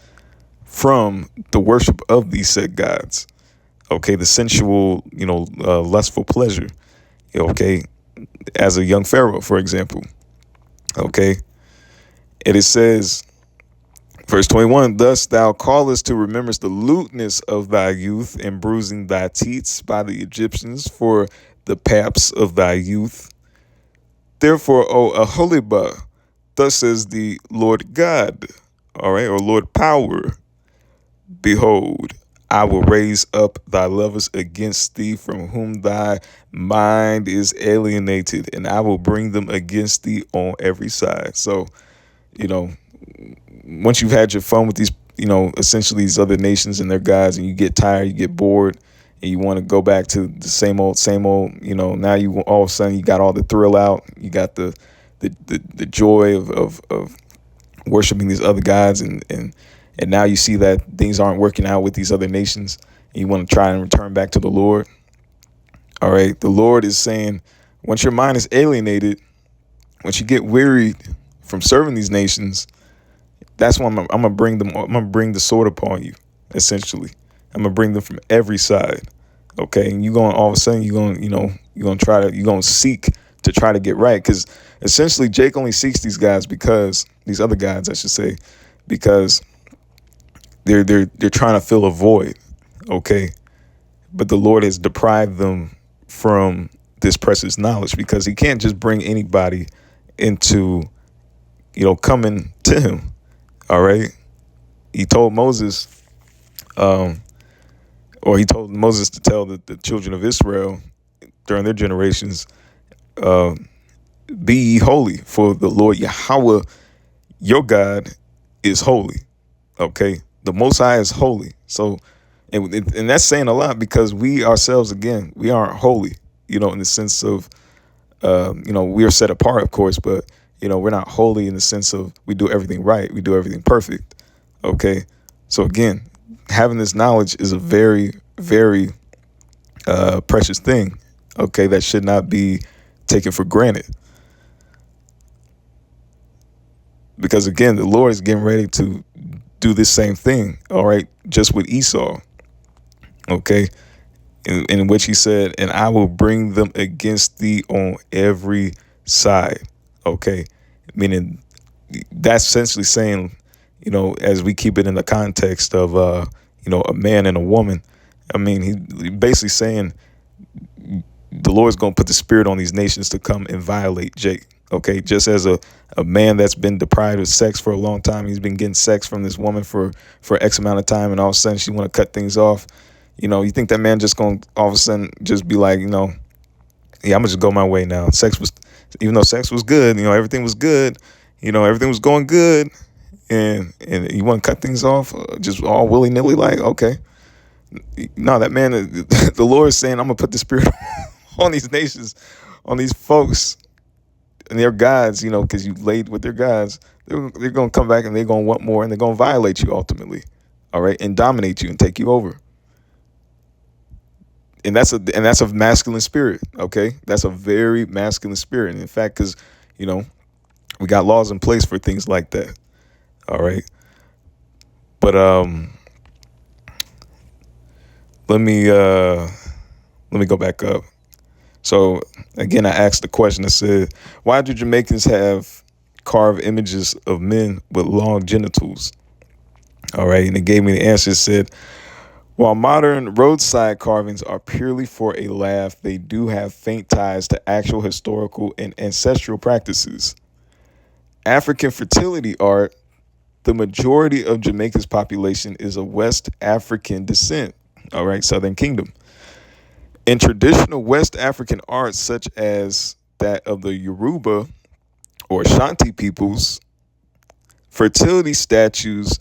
from the worship of these said gods. Okay, the sensual, lustful pleasure. Okay, as a young Pharaoh, for example. Okay, and it says, verse 21, thus thou callest to remembrance the lewdness of thy youth and bruising thy teats by the Egyptians for the paps of thy youth. Therefore, O Aholibah, thus says the Lord God, all right, or Lord Power, behold, I will raise up thy lovers against thee, from whom thy mind is alienated, and I will bring them against thee on every side. So, once you've had your fun with these, essentially these other nations and their gods, and you get tired, you get bored, and you want to go back to the same old, now you all of a sudden you got all the thrill out, you got the joy of worshiping these other gods, and now you see that things aren't working out with these other nations, and you want to try and return back to the Lord. All right, the Lord is saying, once your mind is alienated, once you get wearied from serving these nations, that's when I'm gonna bring them. I'm gonna bring the sword upon you. Essentially, I'm gonna bring them from every side. Okay, and all of a sudden you're gonna seek to try to get right, because essentially Jake only seeks these guys because these other guys, I should say, because they're trying to fill a void. Okay, but the Lord has deprived them from this precious knowledge, because He can't just bring anybody into coming to Him. All right. He told Moses, he told Moses to tell the children of Israel during their generations, be ye holy, for the Lord Yahweh, your God, is holy. Okay. The Most High is holy. So, and that's saying a lot, because we ourselves, again, we aren't holy, in the sense of, we are set apart, of course, but we're not holy in the sense of we do everything right. We do everything perfect. Okay. So again, having this knowledge is a very, very precious thing. Okay. That should not be taken for granted. Because again, the Lord is getting ready to do this same thing. All right. Just with Esau. Okay. In which He said, and I will bring them against thee on every side. Okay. Meaning that's essentially saying, as we keep it in the context of, a man and a woman, I mean, he basically saying the Lord's going to put the spirit on these nations to come and violate Jake. Okay. Just as a man that's been deprived of sex for a long time, he's been getting sex from this woman for X amount of time, and all of a sudden she want to cut things off. You think that man just going to all of a sudden just be like, yeah, I'm gonna just go my way now. Even though sex was good, everything was good, everything was going good, and you want to cut things off just all willy nilly, like, okay. No, that man, the Lord is saying, I'm gonna put the spirit on these nations, on these folks and their gods, because you laid with their gods. They're gonna come back and they're gonna want more, and they're gonna violate you ultimately, all right, and dominate you and take you over. And that's a masculine spirit. Okay, that's a very masculine spirit. And in fact, because we got laws in place for things like that. All right, but let me go back up. So again, I asked the question. I said, why do Jamaicans have carved images of men with long genitals? All right, and it gave me the answer. It said, while modern roadside carvings are purely for a laugh, they do have faint ties to actual historical and ancestral practices. African fertility art the majority of Jamaica's population is of West African descent, all right, Southern Kingdom. In traditional West African arts, such as that of the Yoruba or Ashanti peoples, fertility statues,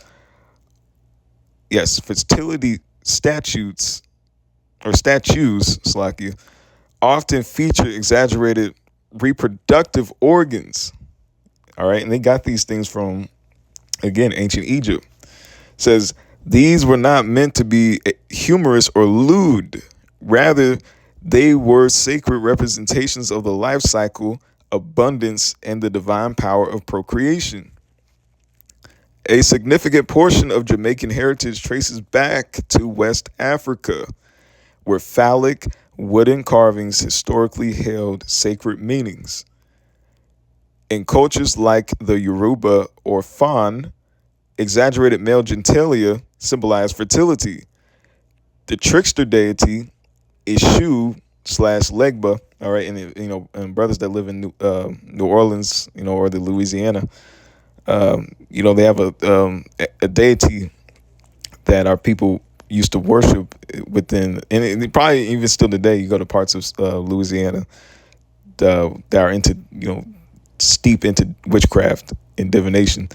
fertility statutes or statues, Slakia, often feature exaggerated reproductive organs. All right, and they got these things from, again, ancient Egypt. It says these were not meant to be humorous or lewd. Rather, they were sacred representations of the life cycle, abundance, and the divine power of procreation. A significant portion of Jamaican heritage traces back to West Africa, where phallic wooden carvings historically held sacred meanings. In cultures like the Yoruba or Fan, exaggerated male genitalia symbolize fertility. The trickster deity, Ishu slash Legba, all right, and brothers that live in New Orleans, or the Louisiana, they have a deity that our people used to worship within, and probably even still today, you go to parts of Louisiana that are into, steep into witchcraft and divination.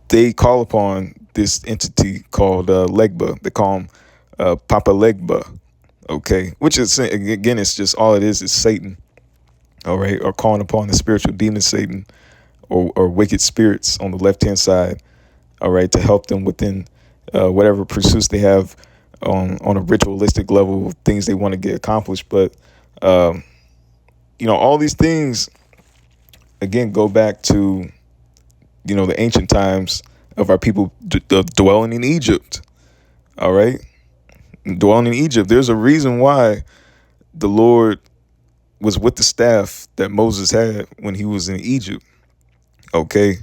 They call upon this entity called Legba. They call him Papa Legba, okay? Which is, again, it's just all it is Satan, all right? Or calling upon the spiritual demon Satan or wicked spirits on the left-hand side, all right, to help them within whatever pursuits they have on a ritualistic level, things they want to get accomplished. But, all these things, again, go back to, the ancient times of our people dwelling in Egypt, all right? Dwelling in Egypt. There's a reason why the Lord was with the staff that Moses had when he was in Egypt, okay?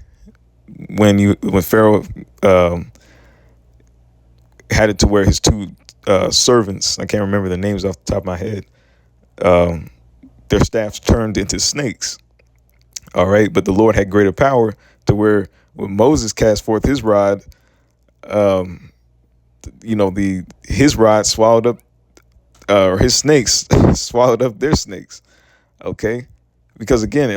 When Pharaoh had it to where his two servants, I can't remember the names off the top of my head, their staffs turned into snakes, all right? But the Lord had greater power to where when Moses cast forth his rod, his rod swallowed up, or his snakes swallowed up their snakes, okay? Because again,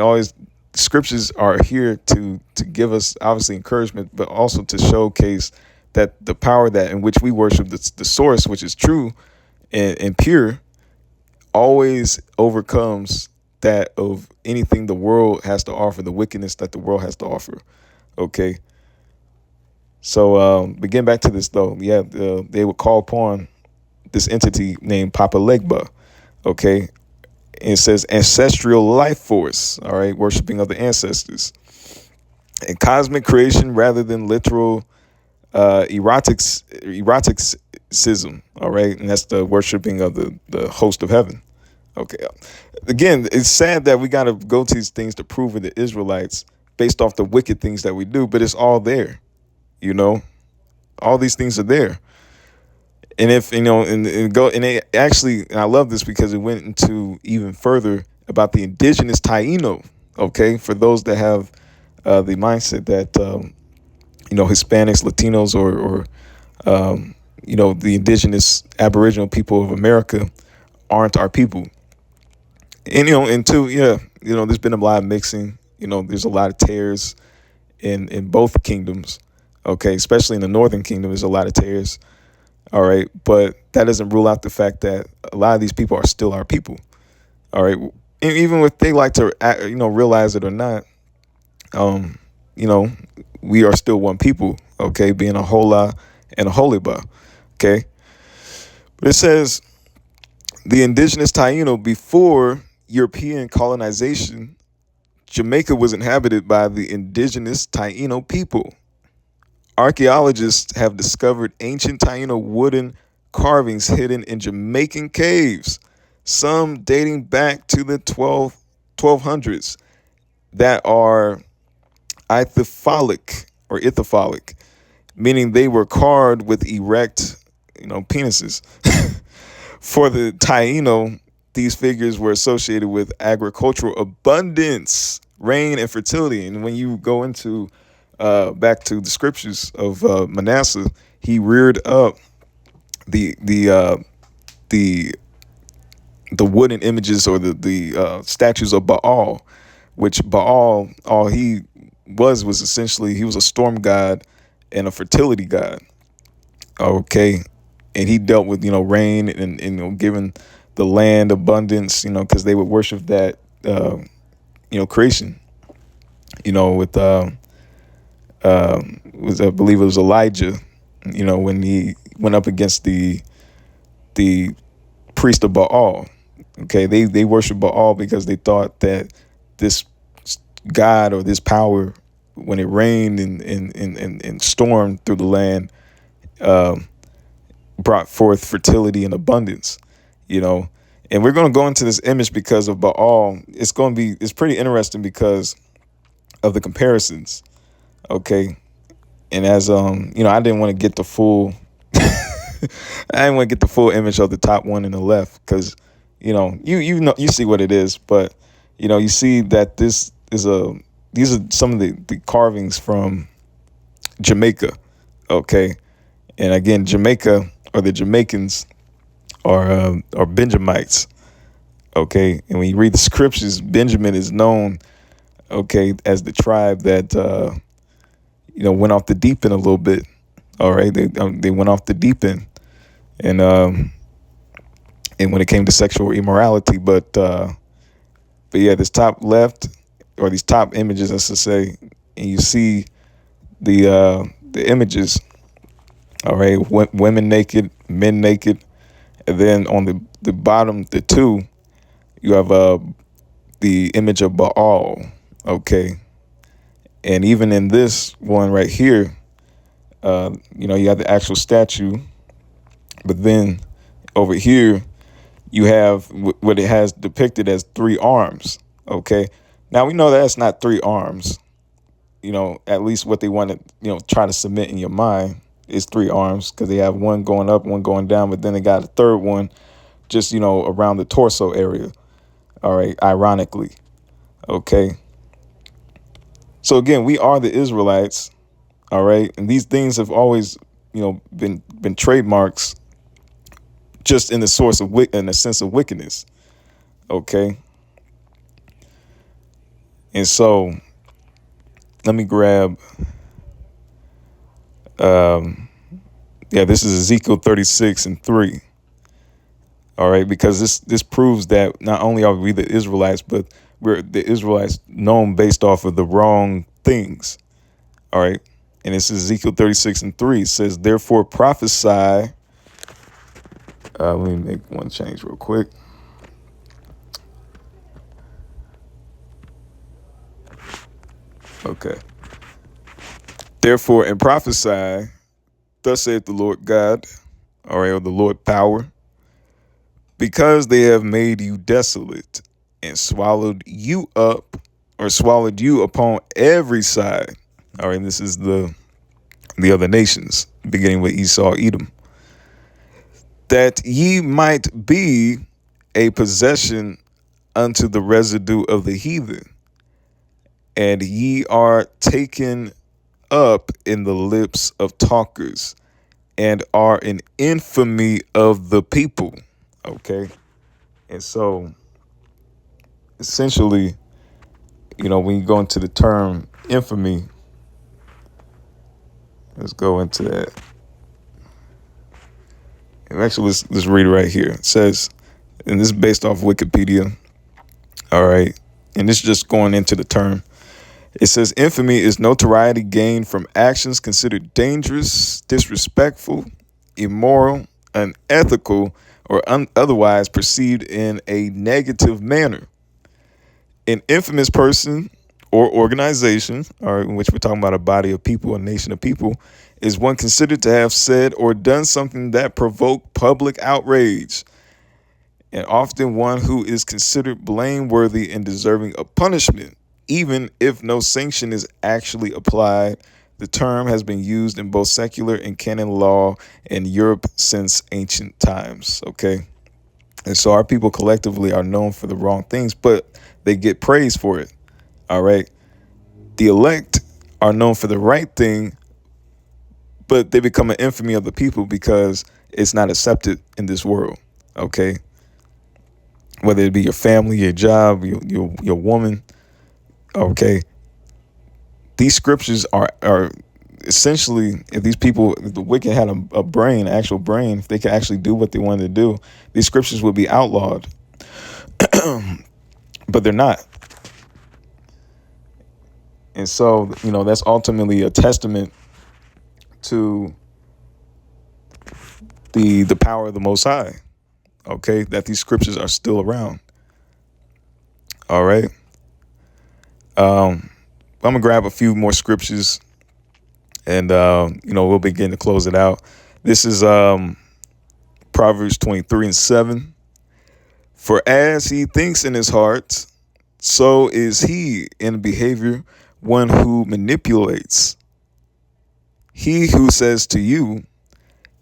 scriptures are here to give us obviously encouragement, but also to showcase that the power that in which we worship the source, which is true and pure, always overcomes that of anything the world has to offer, the wickedness that the world has to offer. Okay. So, but getting back to this though, they would call upon this entity named Papa Legba. Okay. And it says ancestral life force. All right. Worshiping of the ancestors and cosmic creation rather than literal eroticism. All right. And that's the worshiping of the host of heaven. Okay. Again, it's sad that we got to go to these things to prove it the Israelites based off the wicked things that we do, but it's all there, all these things are there. And if, and it actually, and I love this because it went into even further about the indigenous Taino. Okay. For those that have the mindset that, Hispanics, Latinos, or the indigenous Aboriginal people of America aren't our people. And, and two, there's been a lot of mixing, there's a lot of tears in both kingdoms. Okay. Especially in the Northern Kingdom, there's a lot of tears. All right. But that doesn't rule out the fact that a lot of these people are still our people. All right. And even if they like to, realize it or not, we are still one people. Okay. Being a Hola and a Holiba. Okay. But it says the indigenous Taino before European colonization, Jamaica was inhabited by the indigenous Taino people. Archaeologists have discovered ancient Taino wooden carvings hidden in Jamaican caves, some dating back to the 1200s, that are ithafolic, meaning they were carved with erect, penises. For the Taino, these figures were associated with agricultural abundance, rain, and fertility. And when you go into back to the scriptures of Manasseh, he reared up the the uh, the the wooden images or the statues of Baal, which Baal, all he was essentially, he was a storm god and a fertility god. Okay, and he dealt with rain and giving the land abundance, because they would worship that creation, with was I believe it was Elijah, when he went up against the priest of Baal. Okay, they worship Baal because they thought that this God or this power, when it rained and stormed through the land, brought forth fertility and abundance, you know. And we're going to go into this image because of Baal. It's pretty interesting because of the comparisons. Okay. And as I didn't want to get the full I didn't want to get the full image of the top one in the left because you see what it is, but you see that these are some of the carvings from Jamaica. Okay. And again, Jamaica, or the Jamaicans, are Benjamites. Okay. And when you read the scriptures, Benjamin is known, okay, as the tribe that went off the deep end a little bit. All right, they went off the deep end, and when it came to sexual immorality, but yeah, this top left, or these top images, as to say, and you see the images. All right, women naked, men naked, and then on the bottom, the two, you have the image of Baal. Okay, and even in this one right here, you have the actual statue, but then over here you have what it has depicted as three arms. Okay, now we know that's not three arms. At least what they want to try to submit in your mind is three arms, because they have one going up, one going down, but then they got a third one just around the torso area. All right, ironically. Okay, so again, we are the Israelites. All right, and these things have always been trademarks, just in the source of in the sense of wickedness. Okay, and so let me grab this is Ezekiel 36:3. All right, because this proves that not only are we the Israelites, but we're the Israelites known based off of the wrong things. All right, and this is Ezekiel 36:3. It says, therefore prophesy. Let me make one change real quick. Okay. Therefore, and prophesy, thus saith the Lord God, all right, or the Lord power, because they have made you desolate and swallowed you up, or swallowed you upon every side. All right, and this is the other nations, beginning with Esau, Edom, that ye might be a possession unto the residue of the heathen, and ye are taken up in the lips of talkers, and are an infamy of the people. Okay, and so essentially, when you go into the term infamy, let's go into that. And actually, let's read it right here. It says, and this is based off Wikipedia. All right, and this is just going into the term. It says, infamy is notoriety gained from actions considered dangerous, disrespectful, immoral, unethical, or otherwise perceived in a negative manner. An infamous person or organization, or in which we're talking about a body of people, a nation of people, is one considered to have said or done something that provoked public outrage, and often one who is considered blameworthy and deserving of punishment, even if no sanction is actually applied. The term has been used in both secular and canon law in Europe since ancient times. Okay, and so our people collectively are known for the wrong things, but they get praise for it. All right, the elect are known for the right thing, but they become an infamy of the people because it's not accepted in this world. Okay, whether it be your family, your job, your woman. Okay, these scriptures are essentially, if these people, if the wicked had a brain, actual brain, if they could actually do what they wanted to do, these scriptures would be outlawed. But they're not. And so, that's ultimately a testament to the power of the Most High. Okay, that these scriptures are still around. All right. I'm gonna grab a few more scriptures, and we'll begin to close it out. This is Proverbs 23:7. For as he thinks in his heart, so is he in behavior, one who manipulates. He who says to you,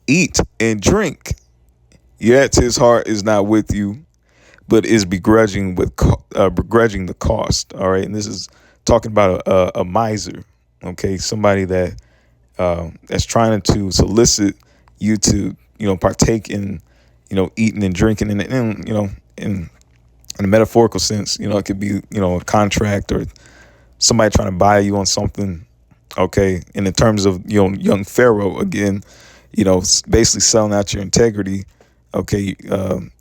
eat and drink, yet his heart is not with you, but is begrudging begrudging the cost. All right, and this is talking about a miser. Okay, somebody that's trying to solicit you to partake in eating and drinking, and in a metaphorical sense, it could be a contract or somebody trying to buy you on something. Okay, and in terms of young Pharaoh, again, basically selling out your integrity, okay,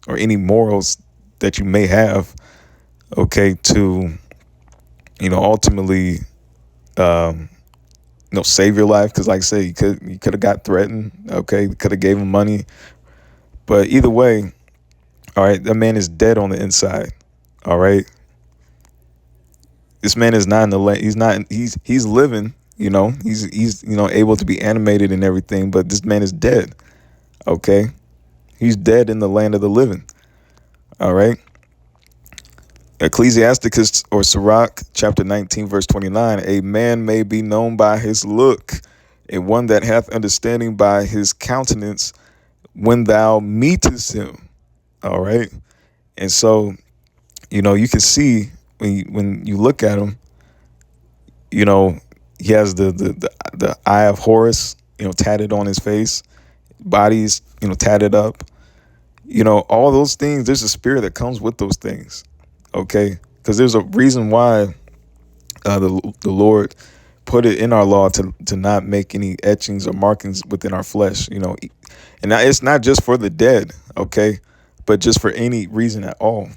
or any morals that you may have, okay, to ultimately save your life, because like I say, you could have got threatened, okay, you could have gave him money, but either way, all right, that man is dead on the inside. All right, this man is not in the land. He's living. He's able to be animated and everything, but this man is dead. Okay, he's dead in the land of the living. All right. Ecclesiasticus or Sirach, chapter 19, verse 29. A man may be known by his look, and one that hath understanding by his countenance when thou meetest him. All right. And so, you can see when you look at him, he has the eye of Horus, tatted on his face, body's, tatted up, all those things. There's a spirit that comes with those things. Okay. Because there's a reason why the Lord put it in our law to not make any etchings or markings within our flesh, and it's not just for the dead. Okay. But just for any reason at all,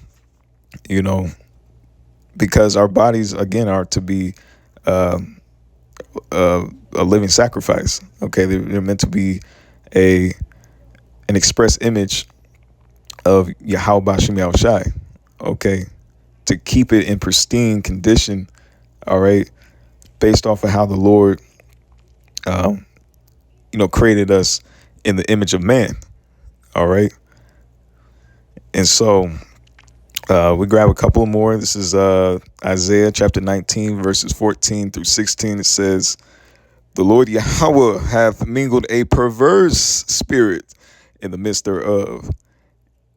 because our bodies, again, are to be a living sacrifice. Okay, they're meant to be an express image of Yahweh Bashem Yahushai. Okay, to keep it in pristine condition. All right, based off of how the Lord, created us in the image of man. All right, and so we grab a couple more. This is Isaiah chapter 19, verses 14 through 16. It says, the Lord Yahweh hath mingled a perverse spirit in the midst thereof,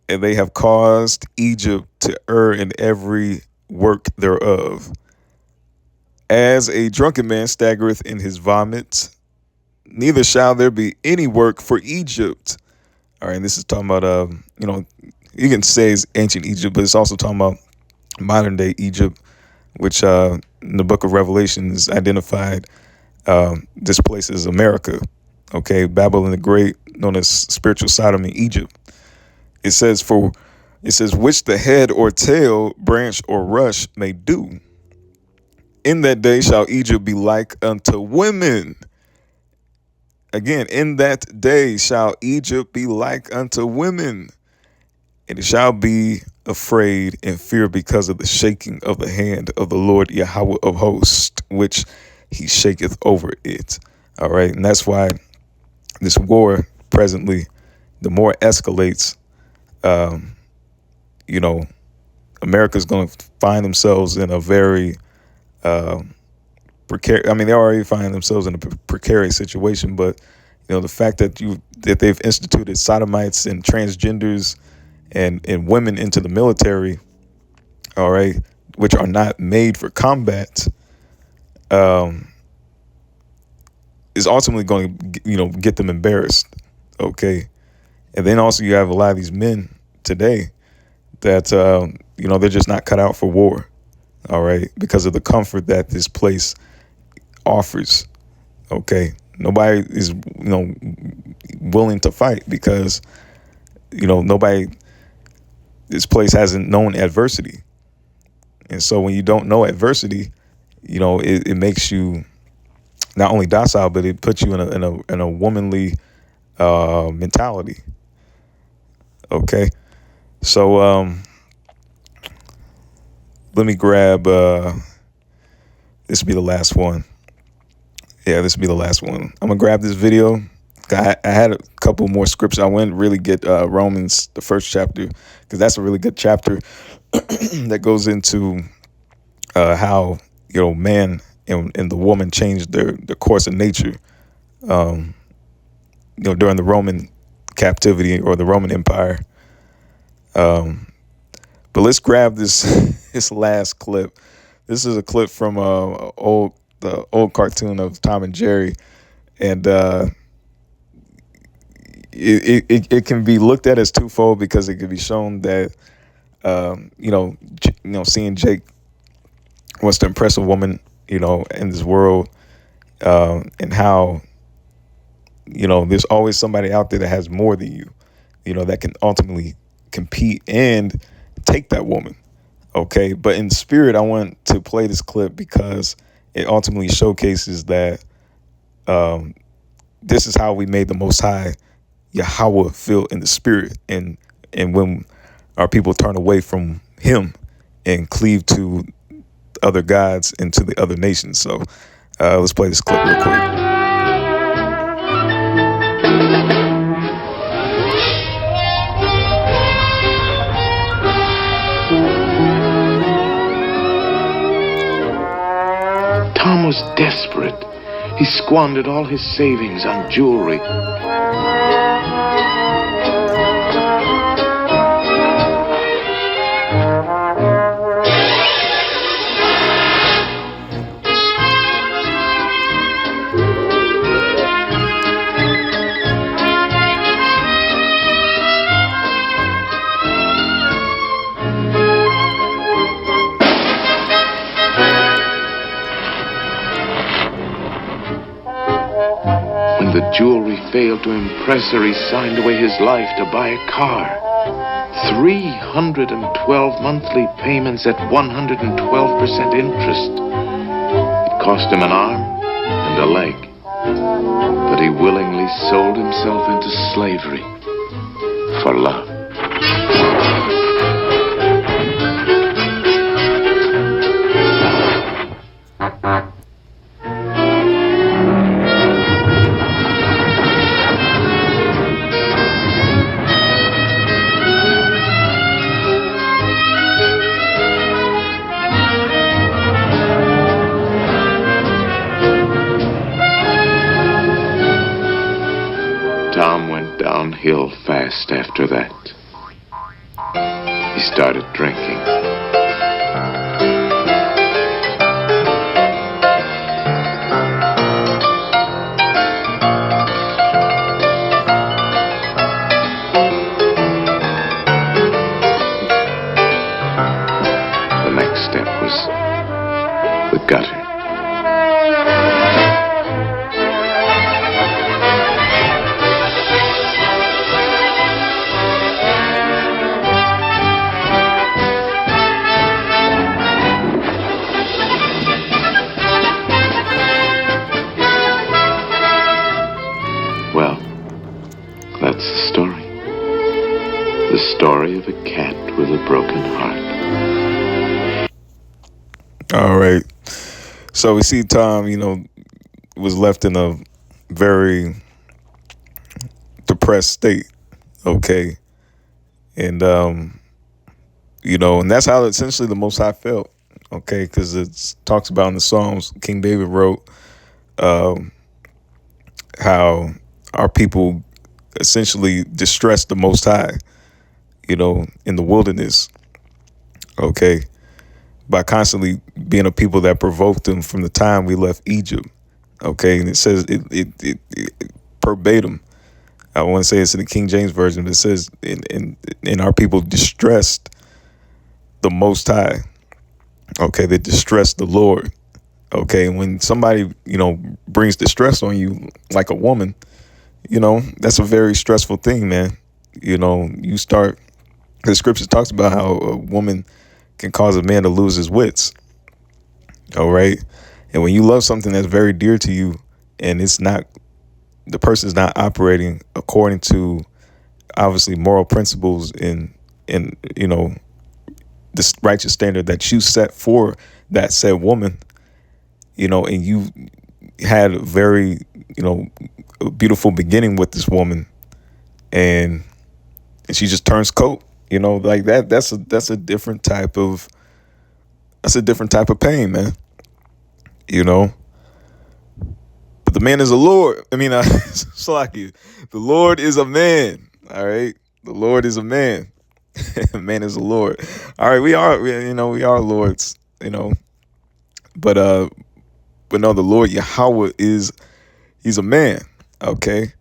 and they have caused Egypt to err in every work thereof. As a drunken man staggereth in his vomit, neither shall there be any work for Egypt. All right, and this is talking about, you can say it's ancient Egypt, but it's also talking about modern day Egypt, which in the book of Revelation is identified this place as America. Okay, Babylon the Great, known as spiritual Sodom in Egypt. It says, which the head or tail, branch or rush may do. In that day shall Egypt be like unto women. Again, in that day shall Egypt be like unto women, and it shall be afraid and fear because of the shaking of the hand of the Lord Yahweh of hosts, which he shaketh over it. All right, and that's why this war presently, the more it escalates, America's going to find themselves in a very precarious. I mean, they already find themselves in a precarious situation, but the fact that they've instituted sodomites and transgenders and women into the military, all right, which are not made for combat, is ultimately going to, get them embarrassed. Okay. And then also you have a lot of these men today that, they're just not cut out for war. All right. Because of the comfort that this place offers. Okay. Nobody is, willing to fight because, this place hasn't known adversity. And so when you don't know adversity, it makes you not only docile, but it puts you in a womanly mentality. Okay. So let me grab this will be the last one. Yeah, this will be the last one. I'm gonna grab this video. I had a couple more scripts. I went really get Romans, the first chapter, because that's a really good chapter that goes into how man and the woman changed their course of nature. During the Roman captivity or the Roman Empire. But let's grab this this last clip. This is a clip from the old cartoon of Tom and Jerry, and it can be looked at as twofold because it can be shown that seeing Jake wants to impress a woman in this world, and how there's always somebody out there that has more than you, that can ultimately compete and take that woman. Okay. But in spirit, I want to play this clip because it ultimately showcases that this is how we made the Most High Yahweh feel in the spirit. And when our people turn away from him and cleave to other gods and to the other nations. So let's play this clip real quick. Tom was desperate. He squandered all his savings on jewelry. When the jewelry failed to impress her, he signed away his life to buy a car. 312 monthly payments at 112% interest. It cost him an arm and a leg, but he willingly sold himself into slavery for love. Tom went downhill fast after that. He started drinking. The next step was the gutter. Well, that's the story. The story of a cat with a broken heart. All right. So we see Tom, was left in a very depressed state. Okay. And, and that's how essentially the Most High felt. Okay. Because it talks about in the Psalms, King David wrote how our people essentially distressed the Most High, in the wilderness. Okay. By constantly being a people that provoked him from the time we left Egypt. Okay, and it says it verbatim. I want to say it's in the King James version, but it says, in our people distressed the Most High. Okay, they distressed the Lord. Okay, when somebody, brings distress on you, like a woman, that's a very stressful thing, man. You start, the scripture talks about how a woman can cause a man to lose his wits. All right. And when you love something that's very dear to you, and the person's not operating according to obviously moral principles in this righteous standard that you set for that said woman, and you had a very, a beautiful beginning with this woman, and she just turns coat, like that. That's a different type of pain, man. But the man is a Lord. I mean, Slaki, the Lord is a man. All right, the Lord is a man. Man is a Lord. All right, we are lords. But no, the Lord Yahweh he's a man. Okay.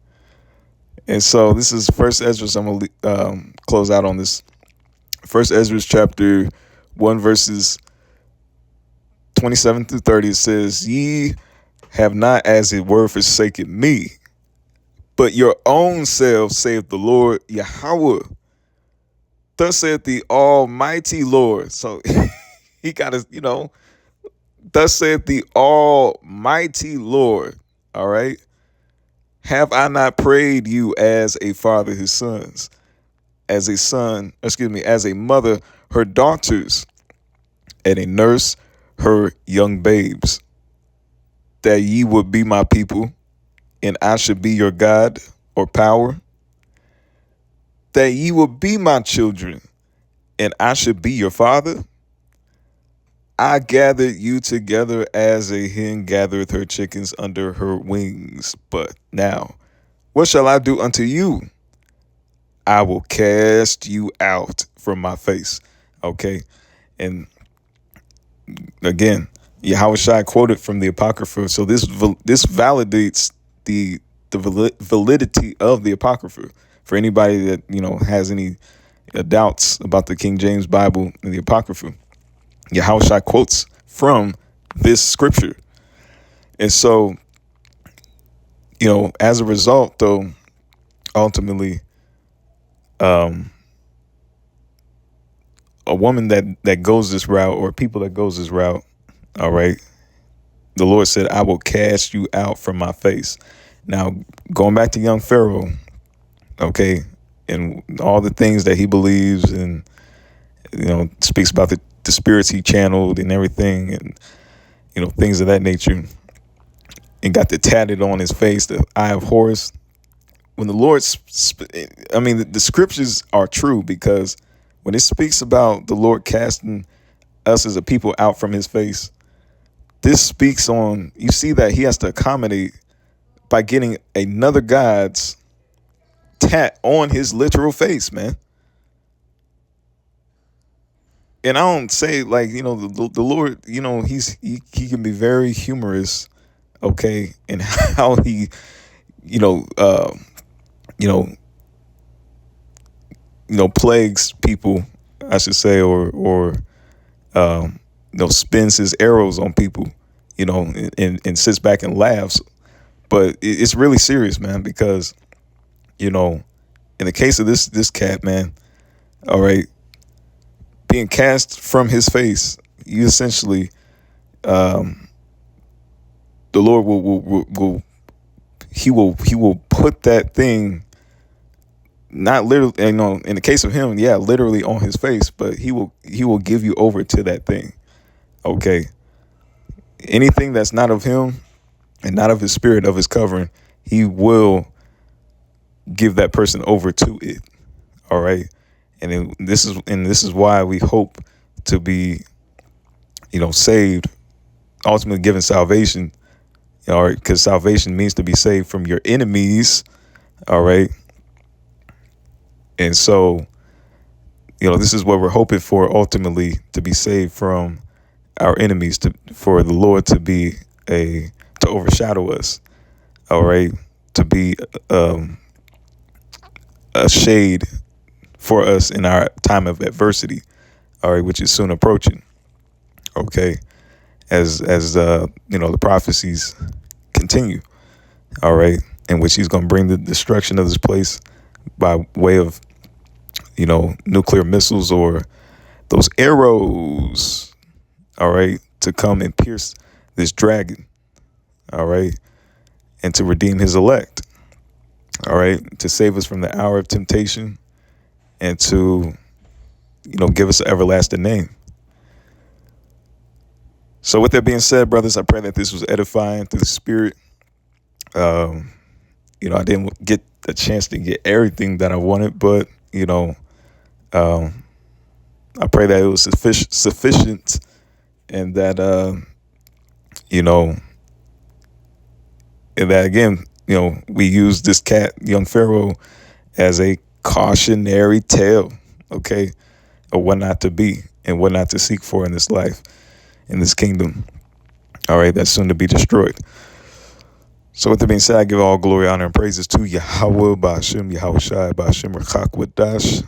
And so this is First Ezra. I'm gonna close out on this. First Ezra chapter 1 verses 27 through 30. It says, "Ye have not, as it were, forsaken me, but your own selves, saith the Lord Yahweh. Thus saith the Almighty Lord." So he got his, thus saith the Almighty Lord. All right. "Have I not prayed you as a father his sons, as a mother her daughters, and a nurse her young babes, that ye would be my people, and I should be your God or power? That ye would be my children, and I should be your father? I gathered you together as a hen gathereth her chickens under her wings. But now, what shall I do unto you? I will cast you out from my face." Okay. And again, Yahweh Shai quoted from the Apocrypha. So this validates the validity of the Apocrypha for anybody that, has any doubts about the King James Bible and the Apocrypha. Yahweh Shai quotes from this scripture. And so, as a result, though, ultimately, a woman that goes this route, or people that goes this route, all right, the Lord said, "I will cast you out from my face." Now, going back to young Pharaoh, okay, and all the things that he believes, and speaks about the spirits he channeled and everything, and things of that nature, and got the tatted on his face, the eye of Horus. When the Lord, the scriptures are true, because when it speaks about the Lord casting us as a people out from his face, this speaks on, you see that he has to accommodate by getting another God's tat on his literal face, man. And I don't say, like, the Lord, he can be very humorous, okay, and how he, plagues people, I should say, or spins his arrows on people, and sits back and laughs. But it's really serious, man, because, in the case of this cat, man, all right, being cast from his face, you essentially, the Lord will put that thing, not literally, in the case of him, yeah, literally on his face, but he will give you over to that thing. Okay. Anything that's not of him and not of his spirit, of his covering, he will give that person over to it. All right. And this is why we hope to be, saved, ultimately given salvation. All right, because salvation means to be saved from your enemies. All right. And so, this is what we're hoping for, ultimately, to be saved from our enemies, for the Lord to to overshadow us, all right, to be a shade for us in our time of adversity, all right, which is soon approaching, okay, as the prophecies continue, all right, in which he's going to bring the destruction of this place by way of, nuclear missiles or those arrows, all right, to come and pierce this dragon, all right, and to redeem his elect, all right, to save us from the hour of temptation and to, give us an everlasting name. So with that being said, brothers, I pray that this was edifying through the Spirit. I didn't get a chance to get everything that I wanted, but, I pray that it was sufficient and that, and that again, we use this cat, young Pharaoh, as a cautionary tale, okay, of what not to be and what not to seek for in this life, in this kingdom, all right, that's soon to be destroyed. So with that being said, I give all glory, honor, and praises to Yahweh, Ba'ashem, Yahweh Shai, Ba'ashem, Rachak, Wadash.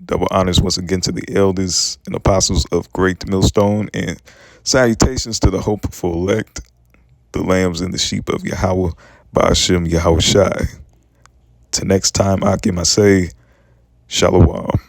Double honors once again to the elders and apostles of Great Millstone, and salutations to the hopeful elect, the lambs and the sheep of Yahweh, Ba'ashem, Yahweh Shai. Till next time, Akim, I say, Shalom.